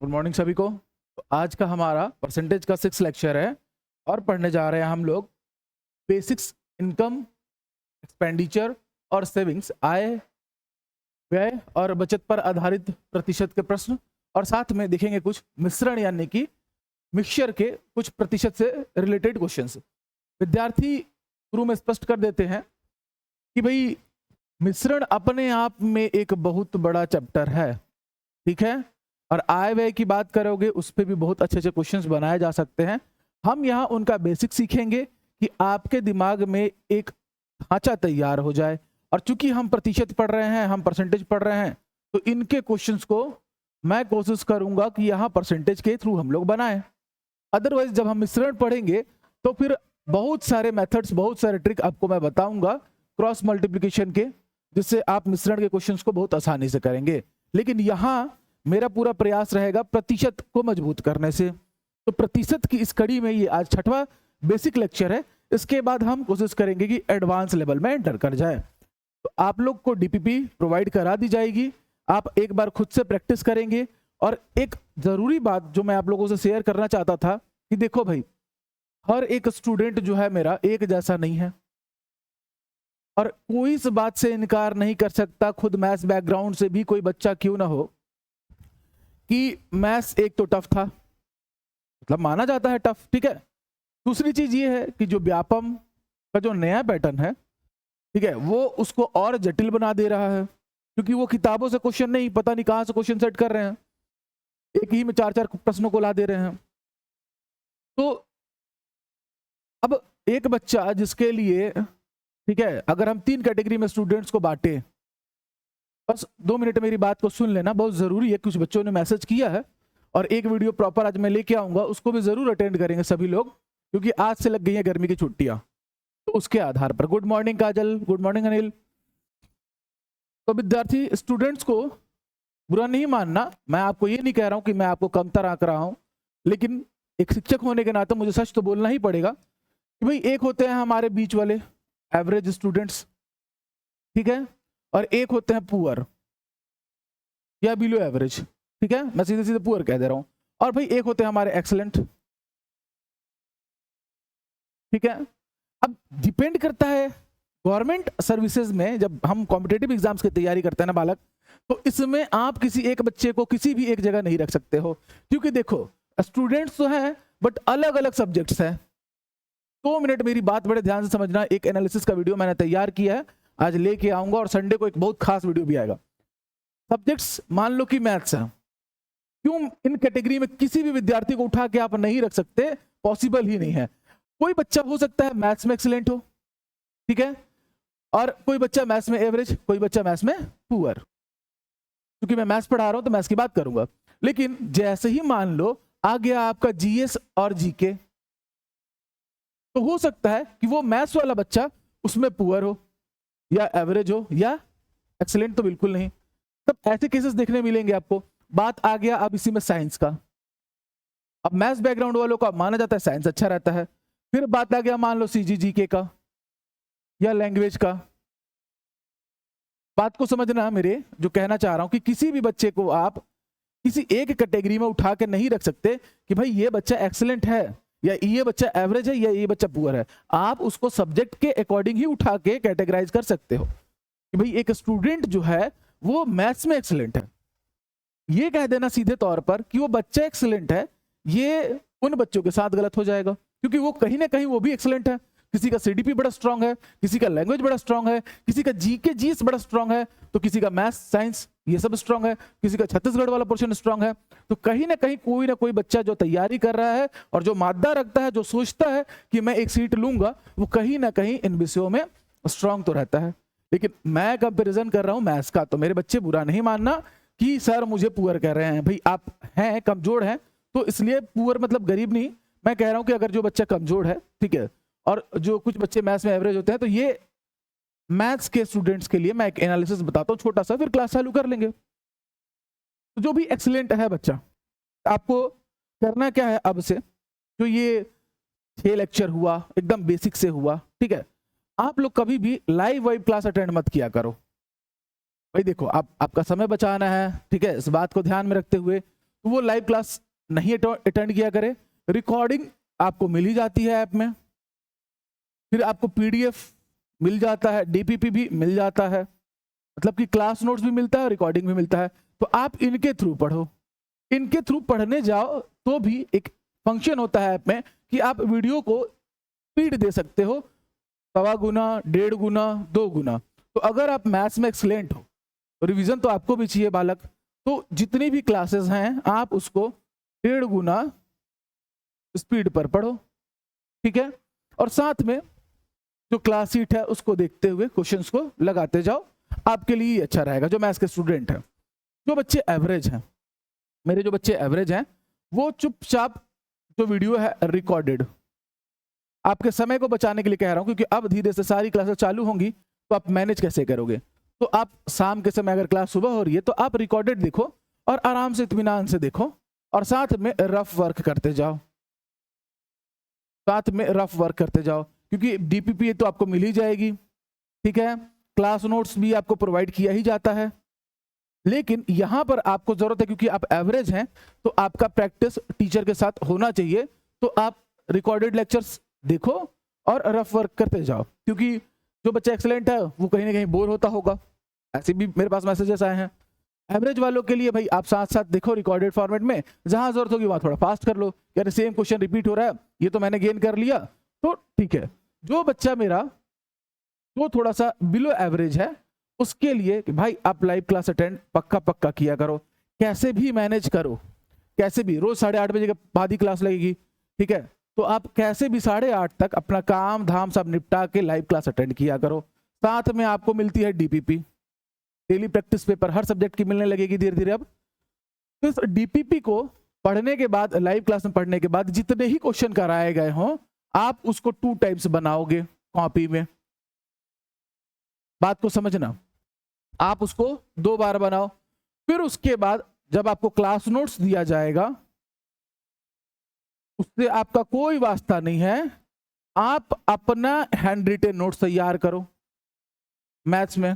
Good morning सभी को। तो आज का हमारा परसेंटेज का 6 लेक्चर है और पढ़ने जा रहे हैं हम लोग बेसिक्स, इनकम, एक्सपेंडिचर और सेविंग्स, आय व्यय और बचत पर आधारित प्रतिशत के प्रश्न, और साथ में देखेंगे कुछ मिश्रण यानी कि मिक्सचर के कुछ प्रतिशत से रिलेटेड क्वेश्चंस। विद्यार्थी शुरू में स्पष्ट कर देते हैं कि भाई मिश्रण अपने आप में एक बहुत बड़ा चैप्टर है, ठीक है, और आय व्यय की बात करोगे उस पर भी बहुत अच्छे अच्छे क्वेश्चंस बनाए जा सकते हैं। हम यहाँ उनका बेसिक सीखेंगे कि आपके दिमाग में एक ढांचा तैयार हो जाए, और चूंकि हम प्रतिशत पढ़ रहे हैं, हम परसेंटेज पढ़ रहे हैं, तो इनके क्वेश्चंस को मैं कोशिश करूंगा कि यहाँ परसेंटेज के थ्रू हम लोग बनाएं। अदरवाइज जब हम मिश्रण पढ़ेंगे तो फिर बहुत सारे मेथड्स, बहुत सारे ट्रिक आपको मैं बताऊंगा क्रॉस मल्टीप्लिकेशन के, जिससे आप मिश्रण के क्वेश्चंस को बहुत आसानी से करेंगे। लेकिन यहाँ मेरा पूरा प्रयास रहेगा प्रतिशत को मजबूत करने से। तो प्रतिशत की इस कड़ी में ये आज 6वां बेसिक लेक्चर है। इसके बाद हम कोशिश करेंगे कि एडवांस लेवल में एंटर कर जाए। तो आप लोग को डीपीपी प्रोवाइड करा दी जाएगी, आप एक बार खुद से प्रैक्टिस करेंगे। और एक जरूरी बात जो मैं आप लोगों से शेयर करना चाहता था कि देखो भाई, हर एक स्टूडेंट जो है मेरा एक जैसा नहीं है, और कोई इस बात से इनकार नहीं कर सकता, खुद मैथ्स बैकग्राउंड से भी कोई बच्चा क्यों ना हो, कि मैथ्स एक तो टफ था, मतलब माना जाता है टफ, ठीक है। दूसरी चीज ये है कि जो व्यापम का जो नया पैटर्न है, ठीक है, वो उसको और जटिल बना दे रहा है, क्योंकि वो किताबों से क्वेश्चन नहीं, पता नहीं कहां से क्वेश्चन सेट कर रहे हैं, एक ही में 4-4 प्रश्नों को ला दे रहे हैं। तो अब एक बच्चा जिसके लिए, ठीक है, अगर हम 3 कैटेगरी में स्टूडेंट्स को बांटे, बस 2 मिनट मेरी बात को सुन लेना, बहुत जरूरी है। कुछ बच्चों ने मैसेज किया है और एक वीडियो प्रॉपर आज मैं लेके आऊंगा, उसको भी जरूर अटेंड करेंगे सभी लोग, क्योंकि आज से लग गई है गर्मी की छुट्टियां। तो उसके आधार पर गुड मॉर्निंग काजल, गुड मॉर्निंग अनिल। तो विद्यार्थी स्टूडेंट्स को बुरा नहीं मानना, मैं आपको ये नहीं कह रहा हूं कि मैं आपको कमतर आंक रहा हूं, लेकिन एक शिक्षक होने के नाते मुझे सच तो बोलना ही पड़ेगा कि भाई एक होते हैं हमारे बीच वाले एवरेज स्टूडेंट्स, ठीक है, और एक होते हैं पुअर या बिलो एवरेज, ठीक है, मैं सीधे सीधे पुअर कह दे रहा हूं। और भाई एक होते हैं हमारे एक्सीलेंट, ठीक है। अब डिपेंड करता है, गवर्नमेंट सर्विसेज में जब हम कॉम्पिटेटिव एग्जाम्स की तैयारी करते हैं ना बालक, तो इसमें आप किसी एक बच्चे को किसी भी एक जगह नहीं रख सकते हो, क्योंकि देखो स्टूडेंट्स तो हैं बट अलग अलग सब्जेक्ट्स हैं। 2 मिनट मेरी बात बड़े ध्यान से समझना। एक एनालिसिस का वीडियो मैंने तैयार किया है, आज लेके आऊंगा, और संडे को एक बहुत खास वीडियो भी आएगा। सब्जेक्ट्स मान लो कि मैथ्स है, क्यों इन कैटेगरी में किसी भी विद्यार्थी को उठा के आप नहीं रख सकते, पॉसिबल ही नहीं है। कोई बच्चा हो सकता है मैथ्स में एक्सीलेंट हो, ठीक है, और कोई बच्चा मैथ्स में एवरेज, कोई बच्चा मैथ्स में पुअर। क्योंकि मैं मैथ्स पढ़ा रहा हूं तो मैथ्स की बात करूंगा। लेकिन जैसे ही मान लो आ गया आपका जीएस और जीके, तो हो सकता है कि वो मैथ्स वाला बच्चा उसमें पुअर हो या एवरेज हो या एक्सीलेंट तो बिल्कुल नहीं। तब ऐसे केसेस देखने मिलेंगे आपको। बात आ गया अब इसी में साइंस का। अब मैथ्स बैकग्राउंड वालों का माना जाता है साइंस अच्छा रहता है। फिर बात आ गया मान लो सीजीजीके का या लैंग्वेज का। बात को समझना, मेरे जो कहना चाह रहा हूं कि किसी भी बच्चे को आप किसी एक कैटेगरी में उठा के नहीं रख सकते कि भाई ये बच्चा एक्सीलेंट है या ये बच्चा एवरेज है या ये बच्चा पुअर है। आप उसको सब्जेक्ट के अकॉर्डिंग ही उठा के कैटेगराइज कर सकते हो कि भाई एक स्टूडेंट जो है वो मैथ्स में एक्सीलेंट है। ये कह देना सीधे तौर पर कि वो बच्चा एक्सीलेंट है, ये उन बच्चों के साथ गलत हो जाएगा, क्योंकि वो कहीं ना कहीं वो भी एक्सीलेंट है। किसी का सीडीपी बड़ा स्ट्रांग है, किसी का लैंग्वेज बड़ा स्ट्रांग है, किसी का जीके जीएस बड़ा स्ट्रांग है, तो किसी का मैथ्स साइंस ये सब स्ट्रांग है, किसी का छत्तीसगढ़ वाला पोर्शन स्ट्रांग है। तो कहीं ना कोई बच्चा जो तैयारी कर रहा है और जो मादा रखता है, जो सोचता है कि मैं एक सीट लूंगा, वो कहीं ना कहीं इन विषयों में स्ट्रांग तो रहता है। लेकिन मैं कंपेरिजन कर रहा हूं मैथ्स का, तो मेरे बच्चे बुरा नहीं मानना कि सर मुझे पुअर कह रहे हैं। भाई आप हैं कमजोर हैं, तो इसलिए पुअर मतलब गरीब नहीं। मैं कह रहा हूं कि अगर जो बच्चा कमजोर है, ठीक है, और जो कुछ बच्चे मैथ्स में एवरेज होते हैं, तो ये मैथ्स के स्टूडेंट्स के लिए मैं एक एनालिसिस बताता हूं छोटा सा, फिर क्लास चालू कर लेंगे। तो जो भी एक्सीलेंट है बच्चा, आपको करना क्या है अब से, जो ये 6 लेक्चर हुआ एकदम बेसिक से हुआ, ठीक है, आप लोग कभी भी लाइव वाइव क्लास अटेंड मत किया करो। भाई देखो, आपका समय बचाना है, ठीक है, इस बात को ध्यान में रखते हुए तो वो लाइव क्लास नहीं अटेंड किया करे। रिकॉर्डिंग आपको मिल ही जाती है ऐप में, फिर आपको पीडीएफ मिल जाता है, डीपीपी भी मिल जाता है, मतलब कि क्लास नोट्स भी मिलता है, रिकॉर्डिंग भी मिलता है। तो आप इनके थ्रू पढ़ो। इनके थ्रू पढ़ने जाओ तो भी एक फंक्शन होता है ऐप में कि आप वीडियो को स्पीड दे सकते हो, 1.25 गुना, 1.5 गुना, 2 गुना। तो अगर आप मैथ्स में एक्सलेंट हो तो रिवीजन तो आपको भी चाहिए बालक, तो जितनी भी क्लासेस हैं आप उसको 1.5 गुना स्पीड पर पढ़ो, ठीक है। और साथ में जो क्लास शीट है उसको देखते हुए क्वेश्चंस को लगाते जाओ, आपके लिए अच्छा रहेगा। जो मैथ्स के स्टूडेंट हैं, जो बच्चे एवरेज हैं, मेरे जो बच्चे एवरेज हैं, वो चुपचाप जो वीडियो है रिकॉर्डेड, आपके समय को बचाने के लिए कह रहा हूं, क्योंकि अब धीरे से सारी क्लासेस चालू होंगी तो आप मैनेज कैसे करोगे। तो आप शाम के समय अगर क्लास सुबह हो रही है तो आप रिकॉर्डेड देखो और आराम से इत्मीनान से देखो, और साथ में रफ वर्क करते जाओ, साथ में रफ वर्क करते जाओ, क्योंकि डीपीपी तो आपको मिल ही जाएगी, ठीक है। क्लास नोट्स भी आपको प्रोवाइड किया ही जाता है, लेकिन यहां पर आपको जरूरत है, क्योंकि आप एवरेज हैं तो आपका प्रैक्टिस टीचर के साथ होना चाहिए। तो आप रिकॉर्डेड लेक्चर्स देखो और रफ वर्क करते जाओ, क्योंकि जो बच्चा एक्सीलेंट है वो कहीं ना कहीं बोर होता होगा। ऐसे भी मेरे पास मैसेजेस आए हैं। एवरेज वालों के लिए भाई आप साथ साथ देखो रिकॉर्डेड फॉर्मेट में, जहां जरूरत होगी वहां थोड़ा फास्ट कर लो, यार सेम क्वेश्चन रिपीट हो रहा है, ये तो मैंने गेन कर लिया तो ठीक है। जो बच्चा मेरा जो थोड़ा सा बिलो एवरेज है उसके लिए कि भाई आप लाइव क्लास अटेंड पक्का किया करो, कैसे भी मैनेज करो, कैसे भी रोज 8:30 बजे के बाद ही क्लास लगेगी, ठीक है। तो आप कैसे भी 8:30 तक अपना काम धाम सब निपटा के लाइव क्लास अटेंड किया करो। साथ में आपको मिलती है डीपीपी, डेली प्रैक्टिस पेपर हर सब्जेक्ट की मिलने लगेगी धीरे धीरे। अब तो इस डीपीपी को पढ़ने के बाद, लाइव क्लास में पढ़ने के बाद जितने ही क्वेश्चन कराए गए हों आप उसको 2 टाइम्स बनाओगे कॉपी में। बात को समझना, आप उसको 2 बार बनाओ, फिर उसके बाद जब आपको क्लास नोट्स दिया जाएगा उससे आपका कोई वास्ता नहीं है, आप अपना हैंड रिटेन नोट्स तैयार करो मैथ्स में।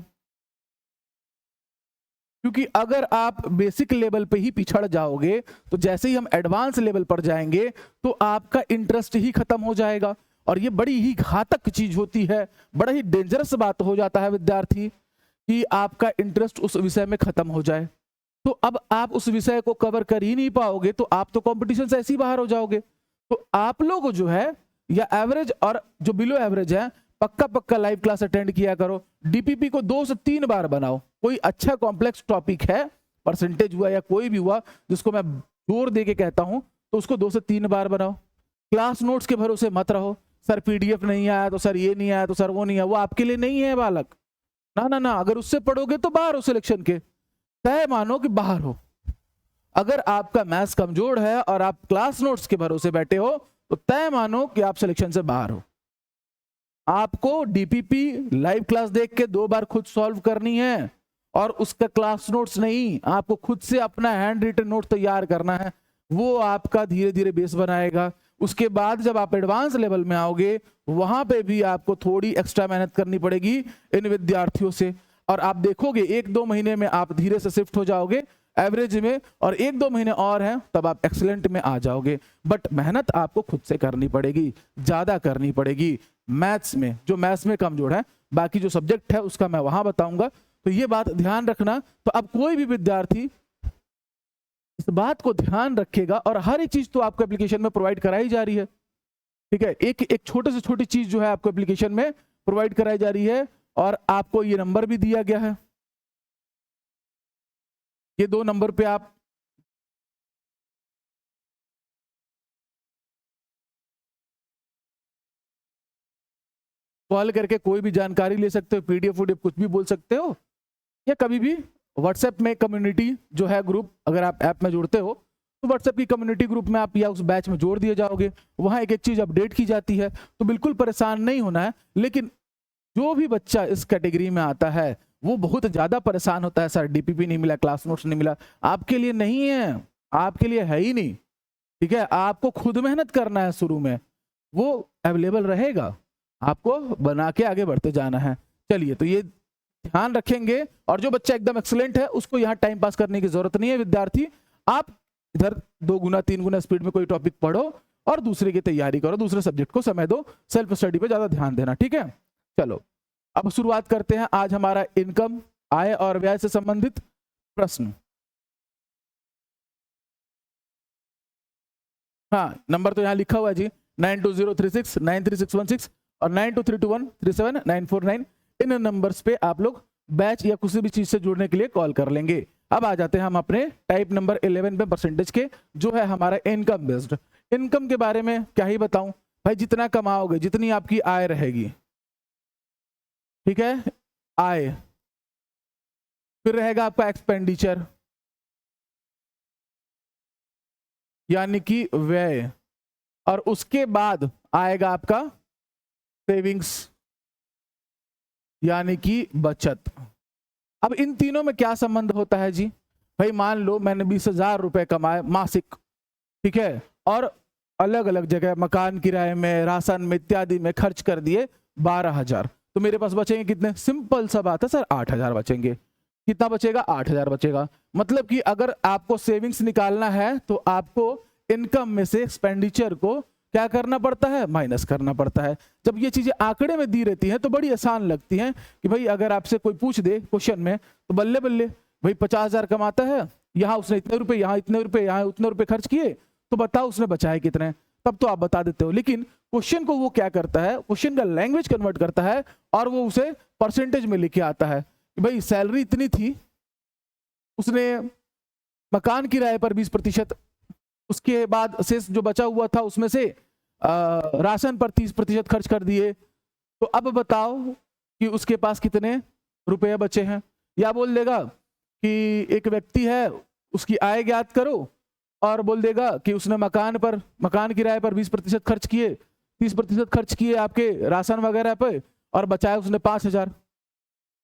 क्योंकि अगर आप बेसिक लेवल पे ही पिछड़ जाओगे तो जैसे ही हम एडवांस लेवल पर जाएंगे तो आपका इंटरेस्ट ही खत्म हो जाएगा, और ये बड़ी ही घातक चीज होती है, बड़ा ही डेंजरस बात हो जाता है विद्यार्थी कि आपका इंटरेस्ट उस विषय में खत्म हो जाए। तो अब आप उस विषय को कवर कर ही नहीं पाओगे तो आप तो कंपटीशन से ऐसे ही बाहर हो जाओगे। तो आप लोग जो है या एवरेज और जो बिलो एवरेज है पक्का लाइव क्लास अटेंड किया करो। डीपीपी को 2 से 3 बार बनाओ। कोई अच्छा कॉम्प्लेक्स टॉपिक है, परसेंटेज हुआ या कोई भी हुआ जिसको मैं जोर दे के कहता हूं, तो उसको 2 से 3 बार बनाओ। क्लास नोट्स के भरोसे मत रहो, सर पीडीएफ नहीं आया तो सर ये नहीं आया तो सर वो नहीं आया, वो आपके लिए नहीं है बालक। ना, अगर उससे पढ़ोगे तो बाहर हो सिलेक्शन के, तय मानो कि बाहर हो। अगर आपका मैथ्स कमजोर है और आप क्लास नोट्स के भरोसे बैठे हो तो तय मानो कि आप सिलेक्शन से बाहर हो। आपको डीपीपी लाइव क्लास देख के 2 बार खुद सॉल्व करनी है, और उसका क्लास नोट्स नहीं, आपको खुद से अपना हैंड रिटन नोट तैयार करना है। वो आपका धीरे धीरे बेस बनाएगा। उसके बाद जब आप एडवांस लेवल में आओगे वहां पे भी आपको थोड़ी एक्स्ट्रा मेहनत करनी पड़ेगी इन विद्यार्थियों से, और आप देखोगे 1-2 महीने में आप धीरे से शिफ्ट हो जाओगे एवरेज में, और 1-2 महीने और हैं तब आप एक्सीलेंट में आ जाओगे। बट मेहनत आपको खुद से करनी पड़ेगी, ज्यादा करनी पड़ेगी मैथ्स में। जो मैथ्स में कमजोर है, बाकी जो सब्जेक्ट है उसका मैं वहां बताऊंगा, तो ये बात ध्यान रखना। तो अब कोई भी विद्यार्थी इस बात को ध्यान रखेगा, और हर एक चीज तो आपको एप्लीकेशन में प्रोवाइड कराई जा रही है, ठीक है। एक छोटे से छोटी चीज जो है आपको एप्लीकेशन में प्रोवाइड कराई जा रही है, और आपको ये नंबर भी दिया गया है। ये 2 नंबर पे आप कॉल करके कोई भी जानकारी ले सकते हो, पीडीएफ कुछ भी बोल सकते हो, या कभी भी व्हाट्सएप में कम्युनिटी जो है ग्रुप, अगर आप ऐप में जुड़ते हो तो व्हाट्सएप की कम्युनिटी ग्रुप में आप या उस बैच में जोड़ दिए जाओगे, वहां एक चीज अपडेट की जाती है। तो बिल्कुल परेशान नहीं होना है। लेकिन जो भी बच्चा इस कैटेगरी में आता है वो बहुत ज्यादा परेशान होता है, सर डीपीपी नहीं मिला, क्लास नोट्स नहीं मिला। आपके लिए नहीं है, आपके लिए है ही नहीं, ठीक है। आपको खुद मेहनत करना है, शुरू में वो अवेलेबल रहेगा, आपको बना के आगे बढ़ते जाना है। चलिए, तो ये ध्यान रखेंगे। और जो बच्चा एकदम एक्सीलेंट है उसको यहाँ टाइम पास करने की जरूरत नहीं है। विद्यार्थी आप इधर 2 गुना 3 गुना स्पीड में कोई टॉपिक पढ़ो और दूसरे की तैयारी करो, दूसरे सब्जेक्ट को समय दो, सेल्फ स्टडी पे ज्यादा ध्यान देना, ठीक है। चलो अब शुरुआत करते हैं आज हमारा इनकम, आय और व्यय से संबंधित प्रश्न। हाँ, नंबर तो यहाँ लिखा हुआ है जी, 92036 93616 और 92321379 949। इन नंबर्स पे आप लोग बैच या किसी भी चीज से जुड़ने के लिए कॉल कर लेंगे। अब आ जाते हैं हम अपने टाइप नंबर 11 पे परसेंटेज के, जो है हमारा इनकम बेस्ड। इनकम के बारे में क्या ही बताऊं भाई, जितना कमाओगे जितनी आपकी आय रहेगी, ठीक है, आय, फिर रहेगा आपका एक्सपेंडिचर यानी कि व्यय, और उसके बाद आएगा आपका सेविंग्स यानी कि बचत। अब इन तीनों में क्या संबंध होता है जी? भाई मान लो मैंने 20,000 रुपए कमाए मासिक, ठीक है, और अलग अलग जगह मकान किराए में, राशन में, इत्यादि में खर्च कर दिए 12,000, तो मेरे पास बचेंगे कितने? सिंपल सा बात है सर, 8,000 बचेंगे। कितना बचेगा? 8,000 बचेगा। मतलब कि अगर आपको सेविंग्स निकालना है तो आपको इनकम में से एक्सपेंडिचर को क्या करना पड़ता है? माइनस करना पड़ता है। जब ये चीजें आंकड़े में दी रहती हैं तो बड़ी आसान लगती हैं कि भाई अगर आपसे कोई पूछ दे क्वेश्चन में तो बल्ले बल्ले भाई 50,000 कमाता है, यहाँ उसने इतने रुपए, यहाँ इतने रुपए, यहाँ उतने रुपए खर्च किए, तो बताओ उसने बचाए कितने? तब तो आप बता देते हो। लेकिन क्वेश्चन को वो क्या करता है, क्वेश्चन का लैंग्वेज कन्वर्ट करता है और वो उसे परसेंटेज में लेके आता है कि भाई सैलरी इतनी थी, उसने मकान किराए पर 20%, उसके बाद शेष जो बचा हुआ था उसमें से राशन पर 30% खर्च कर दिए, तो अब बताओ कि उसके पास कितने रुपए बचे हैं। या बोल देगा कि एक व्यक्ति है, उसकी आय ज्ञात करो, और बोल देगा कि उसने मकान किराए पर 20% खर्च किए, 30% खर्च किए आपके राशन वगैरह पे, और बचाए उसने 5,000।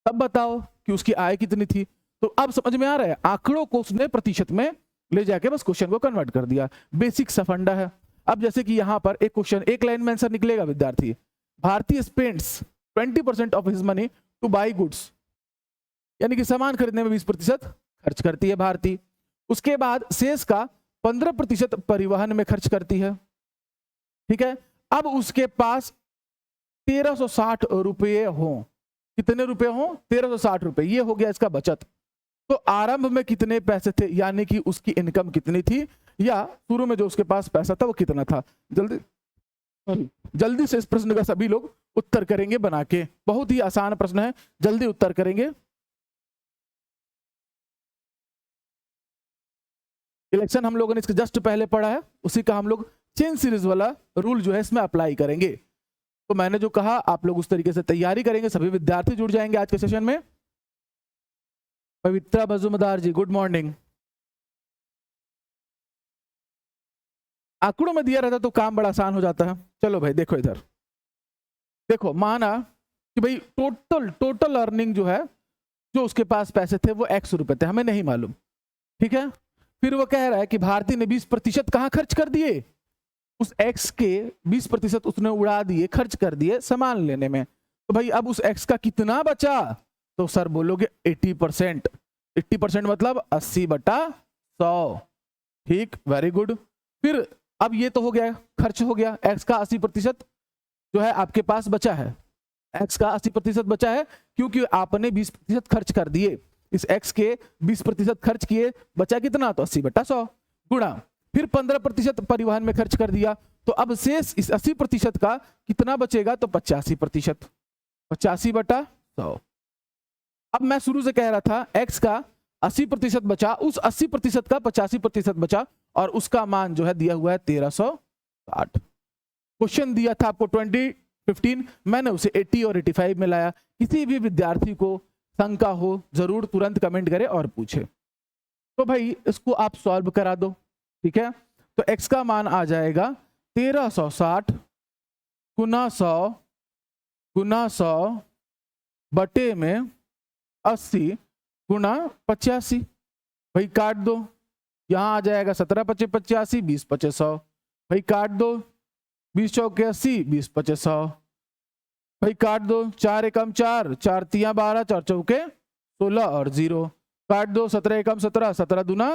तब बताओ कि उसकी आय कितनी थी। तो अब समझ में आ रहा है, आंकड़ों को उसने प्रतिशत में ले जाके बस क्वेश्चन को कन्वर्ट कर दिया। बेसिक सा फंडा है। अब जैसे कि यहां पर एक क्वेश्चन, एक लाइन में आंसर निकलेगा विद्यार्थी, Bharti spends 20% of his money to buy goods, यानी कि सामान खरीदने में 20% खर्च करती है भारती। उसके बाद शेष का 15% परिवहन में खर्च करती है, ठीक है। अब उसके पास 1360 रुपये हो, कितने रुपए हो? 1360 रुपए। ये हो गया इसका बचत। तो आरंभ में कितने पैसे थे, यानी कि उसकी इनकम कितनी थी, या शुरू में जो उसके पास पैसा था वो कितना था? जल्दी से इस प्रश्न का सभी लोग उत्तर करेंगे बना के। बहुत ही आसान प्रश्न है, जल्दी उत्तर करेंगे। इलेक्शन हम लोगों ने इसके जस्ट पहले पढ़ा है, उसी का हम लोग चेन सीरीज वाला रूल जो है इसमें अप्लाई करेंगे। तो मैंने जो कहा आप लोग उस तरीके से तैयारी करेंगे। सभी विद्यार्थी जुड़ जाएंगे आज के सेशन में। पवित्रा मजूमदार जी, गुड मॉर्निंग। आंकड़ों में दिया रहता तो काम बड़ा आसान हो जाता है। चलो भाई देखो इधर, देखो माना कि भाई टोटल अर्निंग जो है, जो उसके पास पैसे थे वो X रुपए थे, हमें नहीं मालूम, ठीक है। फिर वो कह रहा है कि भारती ने 20% कहाँ खर्च कर दिए? उस X के 20% उसने उड़ा दिए, खर्च कर दिए सामान लेने में। तो भाई अब उस X का कितना बचा? तो सर बोलोगे 80%। 80% मतलब 80/100, ठीक, वेरी गुड। फिर अब ये तो हो गया, खर्च हो गया। X का 80% जो है आपके पास बचा है, X का 80% बचा है क्योंकि आपने 20% खर्च कर दिए। इस X के 20% खर्च किए, बचा कितना? तो 80/100 गुणा, फिर 15% परिवहन में खर्च कर दिया। तो अब शेष इस 80% का कितना बचेगा? तो 85%, 85/100। अब मैं शुरू से कह रहा था X का 80% बचा, उस 80% का 85% बचा, और उसका मान जो है दिया हुआ है 1360। क्वेश्चन दिया था आपको 2015, मैंने उसे 80 और 85 में लाया। किसी भी विद्यार्थी को शंका हो जरूर तुरंत कमेंट करे और पूछे। तो भाई इसको आप सॉल्व करा दो, ठीक है। तो X का मान आ जाएगा 1360 गुना 100 बटे में 80 गुना 85। भाई काट दो, यहां आ जाएगा 17×5 = 85, 20×5 = 100। भाई काट दो, 20×4 = 80, 20×5 = 100। भाई काट दो, 4 एकम 4, 4 तिया 12, 4 चौके 16 और 0। काट दो, 17 एकम 17, 17 दूना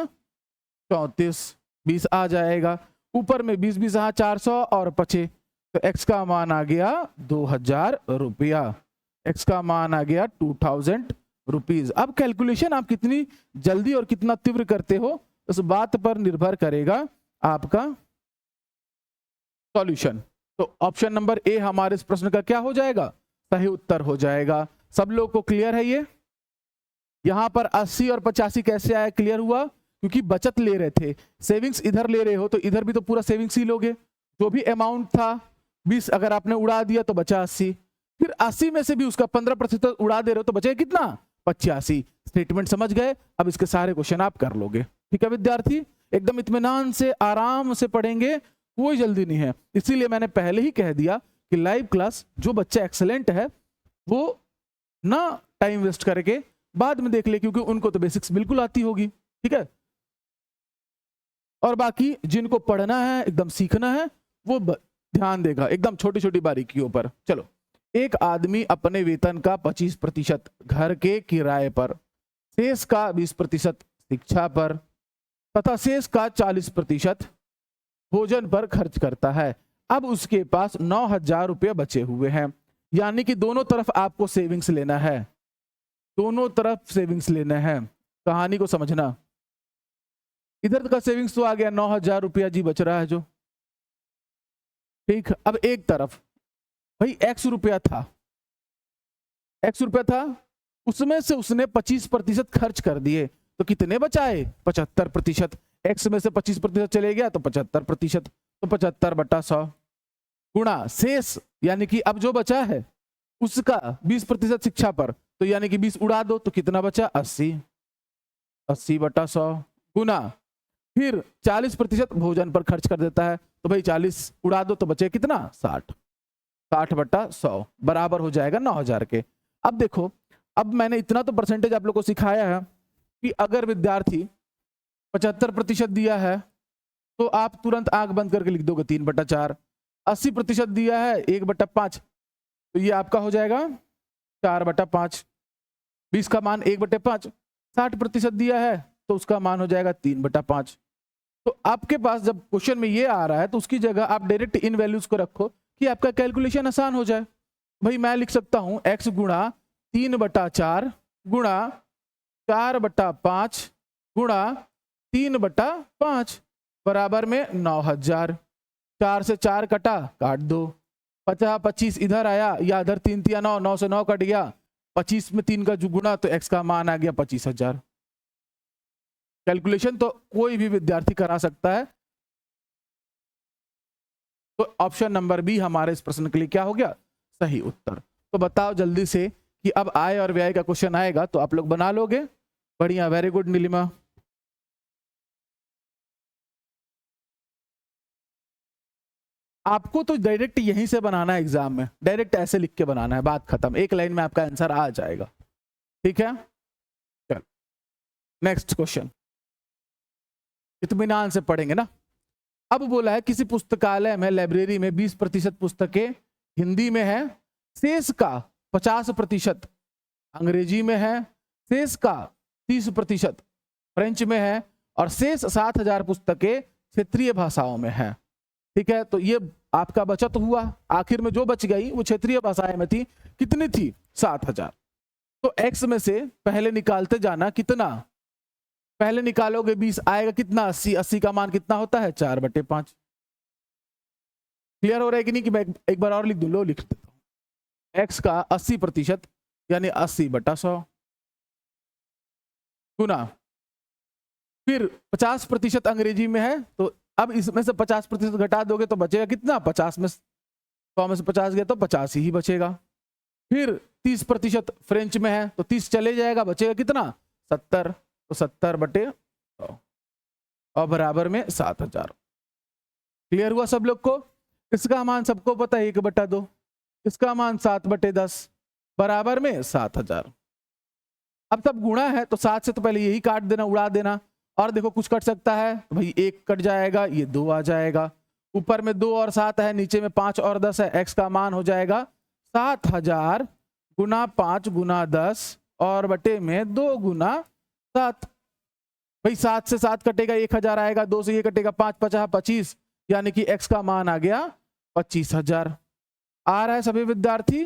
34। 20 आ जाएगा, ऊपर में 20 20 हाँ 400 और 25, तो x का मान आ गया 2000 रुपया, x का मान आ गया 2000 रुपीज। अब कैलकुलेशन आप कितनी जल्दी और कितना तीव्र करते हो उस बात पर निर्भर करेगा आपका सॉल्यूशन। तो ऑप्शन नंबर ए हमारे इस प्रश्न का क्या हो जाएगा, सही उत्तर हो जाएगा। सब लोग को क्लियर है ये? यहां पर 80 और 85 कैसे आया, क्लियर हुआ? क्योंकि बचत ले रहे थे, सेविंग्स इधर ले रहे हो तो इधर भी तो पूरा सेविंग्स ही लोगे। जो भी अमाउंट था 20 अगर आपने उड़ा दिया तो बचा 80, फिर 80 में से भी उसका 15% उड़ा दे रहे हो तो बचे कितना, 85। स्टेटमेंट समझ गए? अब इसके सारे क्वेश्चन आप कर लोगे। ठीक है विद्यार्थी, एकदम इत्मीनान से आराम से पढ़ेंगे, कोई जल्दी नहीं है। इसीलिए मैंने पहले ही कह दिया कि लाइव क्लास जो बच्चा एक्सेलेंट है वो ना टाइम वेस्ट करके बाद में देख ले, क्योंकि उनको तो बेसिक्स बिल्कुल आती होगी। ठीक है, और बाकी जिनको पढ़ना है एकदम सीखना है वो ध्यान देगा एकदम छोटी छोटी बारीकियों पर। चलो, एक आदमी अपने वेतन का 25% घर के किराए पर, शेष का 20% शिक्षा पर तथा शेष का 40% भोजन पर खर्च करता है। अब उसके पास 9000 रुपये बचे हुए हैं, यानी कि दोनों तरफ आपको सेविंग्स लेना है, दोनों तरफ सेविंग्स लेना है। कहानी को समझना, इधर का सेविंग्स तो आ गया 9000 रुपया जी बच रहा है जो, ठीक। अब एक तरफ भाई x रुपया था, उसमें से उसने 25% खर्च कर दिए, तो कितने बचाए, 75%। x में से 25% चले गया तो 75%, तो 75/100 गुणा शेष, यानी कि अब जो बचा है उसका 20% शिक्षा पर, तो यानी कि 20 उड़ा दो तो कितना बचा, 80/100 गुना फिर 40% भोजन पर खर्च कर देता है, तो भाई 40 उड़ा दो तो बचे कितना, 60/100 बराबर हो जाएगा 9000 के। अब देखो, अब मैंने इतना तो परसेंटेज आप लोग को सिखाया है कि अगर विद्यार्थी 75% दिया है तो आप तुरंत आंख बंद करके लिख दोगे 3/4। 80% दिया है 1/5, तो ये आपका हो जाएगा 4/5। 20 का मान 1/5। 60% दिया है तो उसका मान हो जाएगा 3/5। तो आपके पास जब क्वेश्चन में ये आ रहा है तो उसकी जगह आप डायरेक्ट इन वैल्यूज को रखो कि आपका कैलकुलेशन आसान हो जाए। भाई मैं लिख सकता हूं x गुणा 3/4 गुणा 4/5 गुणा 3/5 बराबर में 9000। 4 से 4 कटा, काट दो, 50 25 इधर आया, या इधर 3 3 9, 9 से 9 कट गया, 25 में 3 का जो गुणा तो x का मान आ गया 25000। कैलकुलेशन तो कोई भी विद्यार्थी करा सकता है। तो ऑप्शन नंबर बी हमारे इस प्रश्न के लिए क्या हो गया, सही उत्तर। तो बताओ जल्दी से कि अब आय और व्यय का क्वेश्चन आएगा तो आप लोग बना लोगे? बढ़िया, वेरी गुड नीलिमा। आपको तो डायरेक्ट यहीं से बनाना है, एग्जाम में डायरेक्ट ऐसे लिख के बनाना है, बात खत्म, एक लाइन में आपका आंसर आ जाएगा। ठीक है, चल नेक्स्ट क्वेश्चन, इत्मीनान से पढ़ेंगे ना। अब बोला है किसी पुस्तकालय में, लाइब्रेरी में 20% पुस्तकें हिंदी में है, शेष का 50% अंग्रेजी में है, शेष का 30% फ्रेंच में है और शेष 7000 पुस्तकें क्षेत्रीय भाषाओं में है। ठीक है, तो ये आपका बचत हुआ, आखिर में जो बच गई वो क्षेत्रीय भाषाएं में थी, कितनी थी, 7000। तो x में से पहले निकालते जाना, कितना पहले निकालोगे 20 आएगा कितना, 80। 80 का मान कितना होता है, 4/5। क्लियर हो रहा है कि नहीं? कि मैं एक बार और लिख दूं, लो लिख देता हूं, x का 80% यानी 80/100 गुना फिर 50% अंग्रेजी में है, तो अब इसमें से 50% घटा दोगे तो बचेगा कितना, 50 में 100 में से 50 गया तो 50 ही बचेगा। फिर 30% फ्रेंच में है तो 30 चले जाएगा, बचेगा कितना, 70, तो 70/100 और बराबर में 7000। क्लियर हुआ सब लोग को? इसका मान सबको पता है 1/2, इसका मान 7/10 बराबर में 7000। अब सब गुणा है तो 7 से तो पहले यही काट देना, उड़ा देना, और देखो कुछ कट सकता है तो भाई 1 कट जाएगा, ये 2 आ जाएगा, ऊपर में 2 और 7 है, नीचे में 5 और 10 है, x का मान हो जाएगा 7000 गुना 5 गुना 10 और बटे में 2 गुना 7। भाई 7 से 7 कटेगा 1000 आएगा, 2 से ये कटेगा 5 50 25, यानी कि x का मान आ गया 25,000। आ रहा है सभी विद्यार्थी?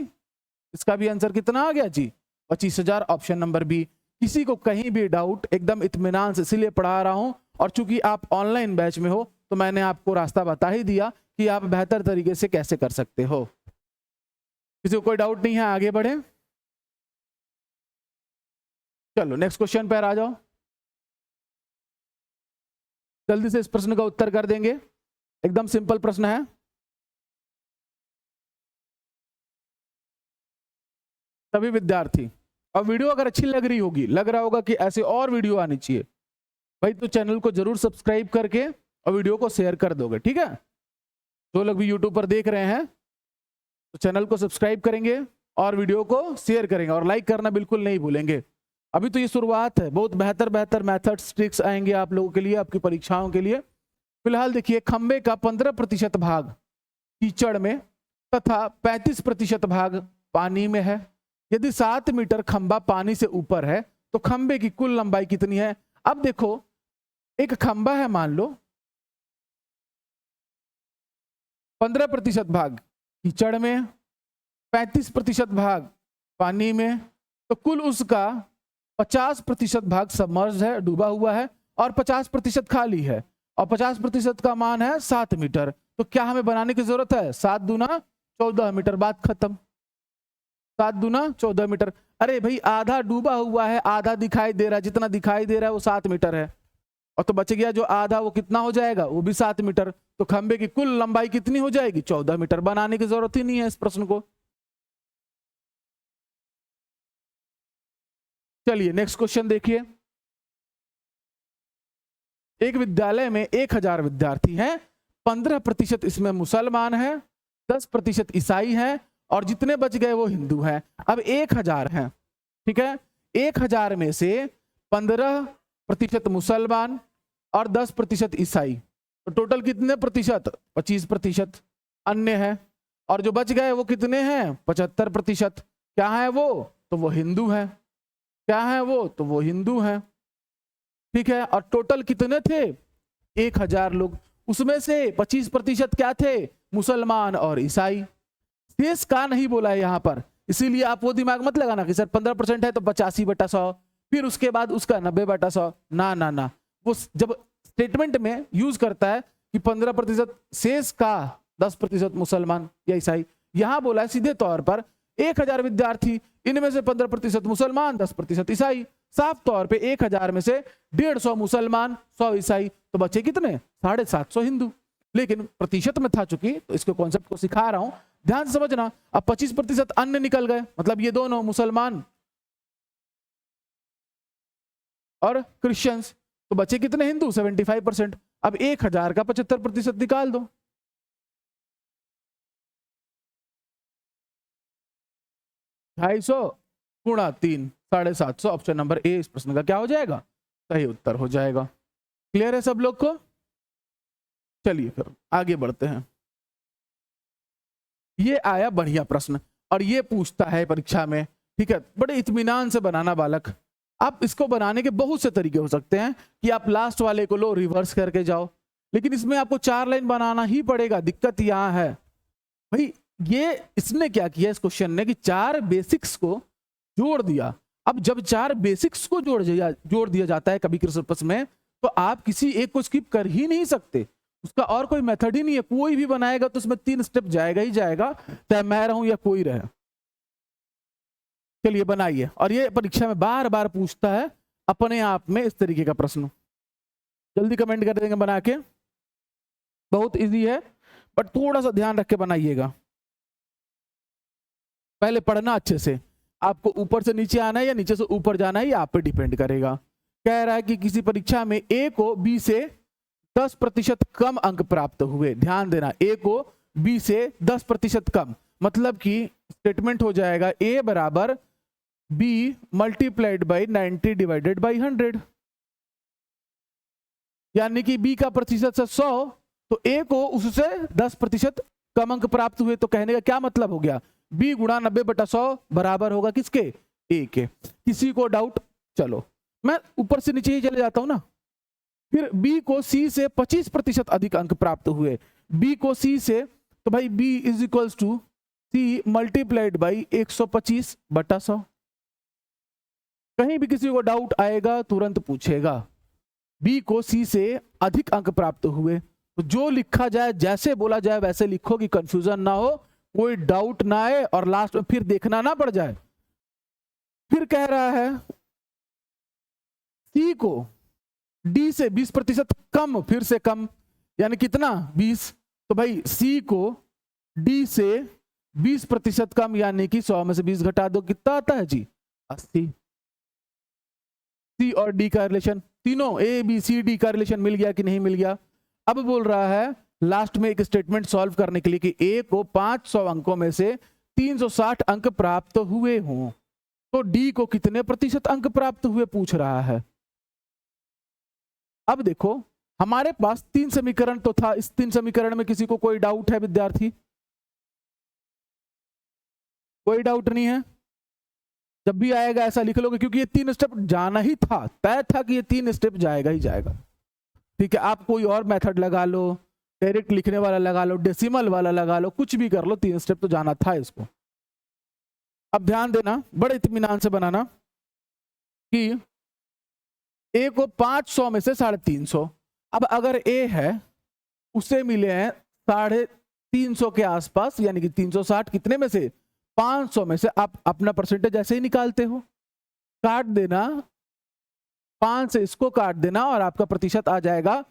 इसका भी आंसर कितना आ गया जी? 25,000, ऑप्शन नंबर बी। किसी को कहीं भी डाउट, एकदम इत्मीनान से इसीलिए पढ़ा रहा हूं, और चूंकि आप ऑनलाइन बैच में हो तो मैंने आपको रास्ता बता ही दिया कि आप बेहतर तरीके से कैसे कर सकते हो। किसी को कोई डाउट नहीं है, आगे बढ़े। चलो नेक्स्ट क्वेश्चन पर आ जाओ, जल्दी से इस प्रश्न का उत्तर कर देंगे, एकदम सिंपल प्रश्न है। सभी विद्यार्थी, और वीडियो अगर अच्छी लग रही होगी, लग रहा होगा कि ऐसे और वीडियो आनी चाहिए भाई, तो चैनल को जरूर सब्सक्राइब करके और वीडियो को शेयर कर दोगे, ठीक है। जो लोग भी यूट्यूब पर देख रहे हैं तो चैनल को सब्सक्राइब करेंगे और वीडियो को शेयर करेंगे, और लाइक करना बिल्कुल नहीं भूलेंगे। अभी तो ये शुरुआत है, बहुत बेहतर बेहतर मेथड्स ट्रिक्स आएंगे आप लोगों के लिए, आपकी परीक्षाओं के लिए। फिलहाल देखिए, खंबे का 15% भाग कीचड़ में तथा 35% भाग पानी में है। यदि 7 मीटर खंबा पानी से ऊपर है तो खंबे की कुल लंबाई कितनी है? अब देखो, एक खंबा है, मान लो 15% भाग कीचड़ में, 35% भाग पानी में, तो कुल उसका 50% भाग सबमर्ज है, डूबा हुआ है, और 50% खाली है, और 50% का मान है 7 मीटर। तो क्या हमें बनाने की जरूरत है? 7 दूना 14 मीटर, बात खत्म। 7 दूना 14 मीटर। अरे भाई, आधा डूबा हुआ है, आधा दिखाई दे रहा है, जितना दिखाई दे रहा है वो 7 मीटर है, और तो बच गया जो आधा, वो कितना हो जाएगा? वो भी 7 मीटर। तो खंबे की कुल लंबाई कितनी हो जाएगी? 14 मीटर। बनाने की जरूरत ही नहीं है इस प्रश्न को। चलिए नेक्स्ट क्वेश्चन देखिए। एक विद्यालय में 1000 विद्यार्थी हैं, 15% इसमें मुसलमान हैं, 10% ईसाई हैं, और जितने बच गए वो हिंदू हैं। अब 1000 हैं, ठीक है। 1000 में से 15% मुसलमान और 10% ईसाई, तो टोटल कितने प्रतिशत? 25% अन्य है। और जो बच गए वो कितने हैं? 75%। क्या है वो? तो वो हिंदू है। क्या है वो? तो वो हिंदू है, ठीक है। और टोटल कितने थे? 1000 लोग, उसमें से 25% क्या थे? मुसलमान और ईसाई। शेष का नहीं बोला है यहां पर, इसीलिए आप वो दिमाग मत लगाना कि सर 15% है तो 85/100, फिर उसके बाद उसका 90/100। ना ना ना, वो जब स्टेटमेंट में यूज करता है कि 15% शेष का 10% मुसलमान या ईसाई, यहां बोला है सीधे तौर पर 1000 विद्यार्थी, इनमें से 15% मुसलमान, 10% ईसाई। साफ तौर पे 1000 में से 150 मुसलमान, 100 ईसाई, तो बचे कितने? 750 हिंदू। लेकिन प्रतिशत में था चूंकि, तो इसके कॉन्सेप्ट को सिखा रहा हूं, ध्यान से समझना। अब 25% अन्य निकल गए, मतलब ये दोनों मुसलमान और क्रिश्चियंस, तो बचे कितने? हिंदू 75%। अब 1000 का 75% निकाल दो, 250 गुणा 3, 750। ऑप्शन नंबर ए इस प्रश्न का क्या हो जाएगा? सही उत्तर हो जाएगा। क्लियर है सब लोग को? चलिए फिर आगे बढ़ते हैं। ये आया बढ़िया प्रश्न, और ये पूछता है परीक्षा में, ठीक है। बड़े इत्मीनान से बनाना बालक। आप इसको बनाने के बहुत से तरीके हो सकते हैं कि आप लास्ट वाले को लो, रिवर्स करके जाओ, लेकिन इसमें आपको 4 लाइन बनाना ही पड़ेगा। दिक्कत यहां है भाई, ये इसने क्या किया इस क्वेश्चन ने कि 4 बेसिक्स को जोड़ दिया। अब जब 4 बेसिक्स को जोड़ दिया जाता है कभी क्रिसपस में, तो आप किसी एक को स्किप कर ही नहीं सकते, उसका और कोई मेथड ही नहीं है। कोई भी बनाएगा तो उसमें 3 स्टेप जाएगा ही जाएगा, चाहे मैं रहूं या कोई रहे। चलिए बनाइए, और ये परीक्षा में बार बार पूछता है अपने आप में इस तरीके का प्रश्न। जल्दी कमेंट कर देंगे बना के, बहुत इजी है, बट थोड़ा सा ध्यान रख के बनाइएगा। पहले पढ़ना अच्छे से, आपको ऊपर से नीचे आना है या नीचे से ऊपर जाना है, ये आप पे डिपेंड करेगा। कह रहा है कि किसी परीक्षा में ए को बी से 10% कम अंक प्राप्त हुए। ध्यान देना, ए को बी से 10% कम, मतलब कि स्टेटमेंट हो जाएगा ए बराबर B multiplied by 90 divided by 100, यानी कि बी का प्रतिशत से 100, तो ए को उससे 10% कम अंक प्राप्त हुए। तो कहने का क्या मतलब हो गया? बी गुणा 90/100 बराबर होगा किसके? ए के। किसी को डाउट? चलो मैं ऊपर से नीचे ही चले जाता हूं ना, फिर बी को सी से 25% अधिक अंक प्राप्त हुए, बी को सी से, तो भाई B is equals to C multiplied by 125/100। कहीं भी किसी को डाउट आएगा तुरंत पूछेगा। बी को सी से अधिक अंक प्राप्त हुए, तो जो लिखा जाए जैसे बोला जाए वैसे लिखो कि कंफ्यूजन ना हो, कोई डाउट ना आए और लास्ट में फिर देखना ना पड़ जाए। फिर कह रहा है सी को डी से 20% कम, फिर से कम, यानी कितना 20, तो भाई सी को डी से 20% कम, यानी कि 100 में से 20 घटा दो, कितना आता है जी 80। सी और डी का रिलेशन, तीनों ए बी सी डी का रिलेशन मिल गया कि नहीं मिल गया। अब बोल रहा है लास्ट में एक स्टेटमेंट सॉल्व करने के लिए कि ए को 500 अंकों में से 360 अंक प्राप्त हुए हों, तो डी को कितने प्रतिशत अंक प्राप्त हुए पूछ रहा है। अब देखो हमारे पास 3 समीकरण तो था, इस 3 समीकरण में किसी को कोई डाउट है विद्यार्थी? कोई डाउट नहीं है? जब भी आएगा ऐसा लिख लोगे, क्योंकि ये 3 स्टेप जाना ही था, तय था कि ये 3 स्टेप जाएगा ही जाएगा। ठीक है, आप कोई और मेथड लगा लो, डायरेक्ट लिखने वाला लगा लो, डेसिमल वाला लगा लो, कुछ भी कर लो, 3 स्टेप तो जाना था इसको। अब ध्यान देना, बड़े इत्मीनान से बनाना कि ए को 500 में से 350, अब अगर ए है उसे मिले हैं 350 के आसपास, यानी कि 360 कितने में से 500 में से, आप अपना परसेंटेज ऐसे ही निकालते हो, काट देना 5 से इसको काट देना और आपका प्रतिशत आ जाएगा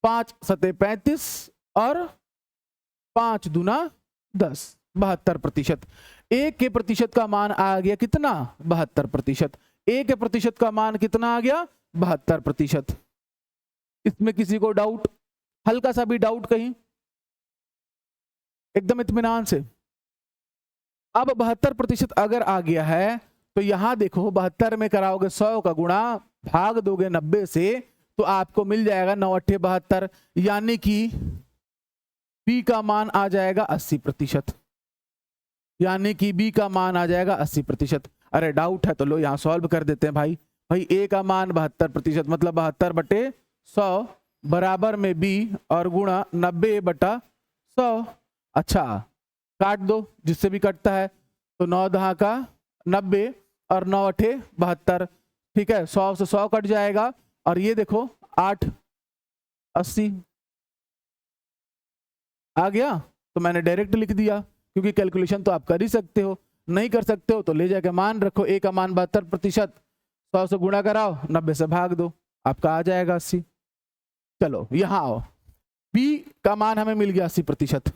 5 सते 35 और 5 दूना 10, 72%। ए के प्रतिशत का मान आ गया कितना 72%। ए के प्रतिशत का मान कितना आ गया 72%। इसमें किसी को डाउट, हल्का सा भी डाउट कहीं? एकदम इत्मीनान से। अब 72% अगर आ गया है तो यहां देखो 72 में कराओगे 100 का गुणा, भाग दोगे 90 से, तो आपको मिल जाएगा 9 8 72, यानी कि बी का मान आ जाएगा 80%, यानी कि बी का मान आ जाएगा 80%। अरे डाउट है तो लो यहां सॉल्व कर देते हैं भाई। भाई ए का मान 72%, मतलब 72/100 बराबर में बी और गुणा 90/100। अच्छा काट दो जिससे भी कटता है, तो 9 10 का 90 और 9 8 72, ठीक है, 100 से 100 कट जाएगा, और ये देखो 8 80 आ गया। तो मैंने डायरेक्ट लिख दिया, क्योंकि कैलकुलेशन तो आप कर ही सकते हो, नहीं कर सकते हो तो ले जाके मान रखो, ए का मान 72%, 100 से गुणा कराओ, 90 से भाग दो, आपका आ जाएगा 80। चलो यहां आओ, बी का मान हमें मिल गया 80%,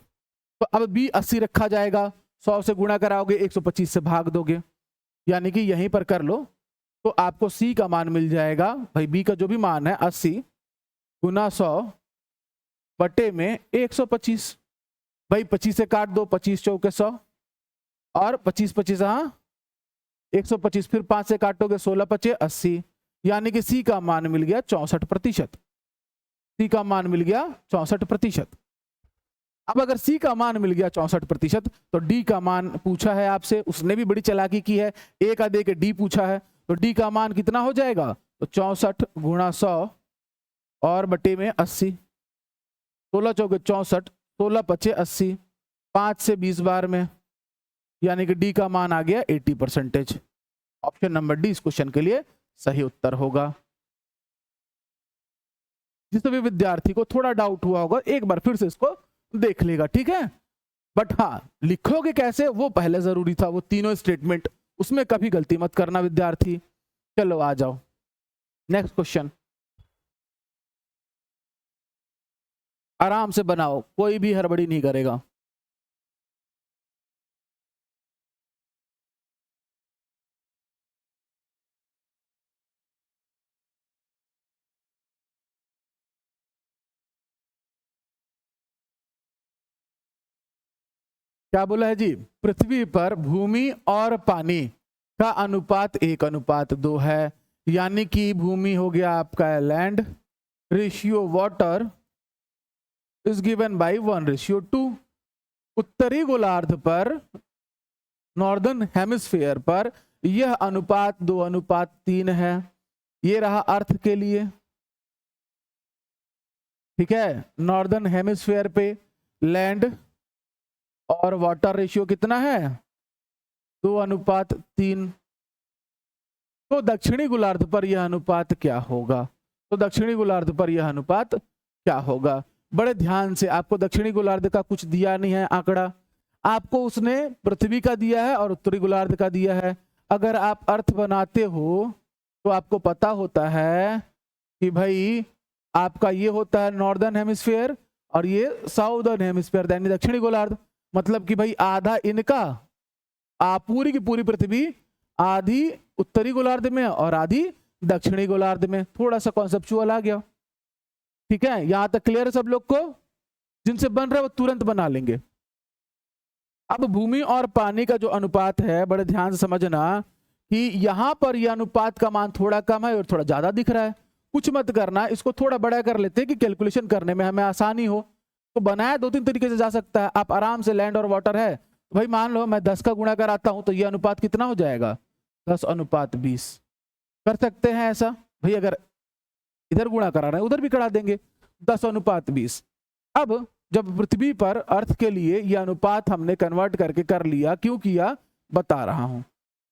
तो अब बी 80 रखा जाएगा, 100 से गुणा कराओगे 125 से भाग दोगे, यानी कि यहीं पर कर लो, तो आपको सी का मान मिल जाएगा। भाई बी का जो भी मान है 80 गुना 100 बटे में 125, भाई 25 से काट दो, 25 चौके 100 और 25 25 हाँ 125, फिर 5 से काटोगे 16 5 80, यानी कि सी का मान मिल गया 64%। सी का मान मिल गया 64%। अब अगर सी का मान मिल गया 64%, तो डी का मान पूछा है आपसे, उसने भी बड़ी चालाकी की है, ए का दे के डी पूछा है, तो डी का मान कितना हो जाएगा, तो 64 गुणा 100 और बटे में 80, 16 चौके 64, 16 5 80, 5 से 20 बार में, यानी कि डी का मान आ गया 80%। ऑप्शन नंबर डी इस क्वेश्चन के लिए सही उत्तर होगा। जिस भी विद्यार्थी को थोड़ा डाउट हुआ होगा एक बार फिर से इसको देख लेगा, ठीक है, बट हाँ लिखोगे कैसे वो पहले जरूरी था, वो तीनों स्टेटमेंट, उसमें कभी गलती मत करना विद्यार्थी। चलो आ जाओ नेक्स्ट क्वेश्चन, आराम से बनाओ, कोई भी हड़बड़ी नहीं करेगा। क्या बोला है जी, पृथ्वी पर भूमि और पानी का अनुपात 1:2 है, यानी कि भूमि हो गया आपका land, ratio water is given by 1:2। उत्तरी गोलार्ध पर, नॉर्दर्न हेमिस्फीयर पर यह अनुपात 2:3 है। ये रहा अर्थ के लिए, ठीक है, नॉर्दर्न हेमिस्फीयर पे लैंड और वाटर रेशियो कितना है, 2:3। तो दक्षिणी गोलार्ध पर यह अनुपात क्या होगा, तो दक्षिणी गोलार्ध पर यह अनुपात क्या होगा। बड़े ध्यान से, आपको दक्षिणी गोलार्ध का कुछ दिया नहीं है आंकड़ा, आपको उसने पृथ्वी का दिया है और उत्तरी गोलार्ध का दिया है। अगर आप अर्थ बनाते हो तो आपको पता होता है कि भाई आपका ये होता है नॉर्दर्न हेमिस्फीयर और ये साउदर्न हेमिस्फीयर यानी दक्षिणी गोलार्ध। मतलब कि भाई आधा इनका, पूरी की पूरी पृथ्वी आधी उत्तरी गोलार्ध में और आधी दक्षिणी गोलार्ध में। थोड़ा सा कॉन्सेप्चुअल आ गया, ठीक है, यहां तक क्लियर है सब लोग को, जिनसे बन रहा है वो तुरंत बना लेंगे। अब भूमि और पानी का जो अनुपात है, बड़े ध्यान से समझना कि यहां पर यह अनुपात का मान थोड़ा कम है और थोड़ा ज्यादा दिख रहा है। कुछ मत करना, इसको थोड़ा बड़ा कर लेते हैं कि कैलकुलेशन करने में हमें आसानी हो। तो बनाया 2-3 तरीके से जा सकता है। आप आराम से, लैंड और वाटर है तो भाई मान लो मैं 10 का गुणा कराता हूं तो यह अनुपात कितना हो जाएगा, 10:20। कर सकते हैं ऐसा भाई, अगर इधर गुणा करा रहे हैं उधर भी करा देंगे, 10:20। अब जब पृथ्वी पर अर्थ के लिए यह अनुपात हमने कन्वर्ट करके कर लिया, क्यों किया बता रहा हूं,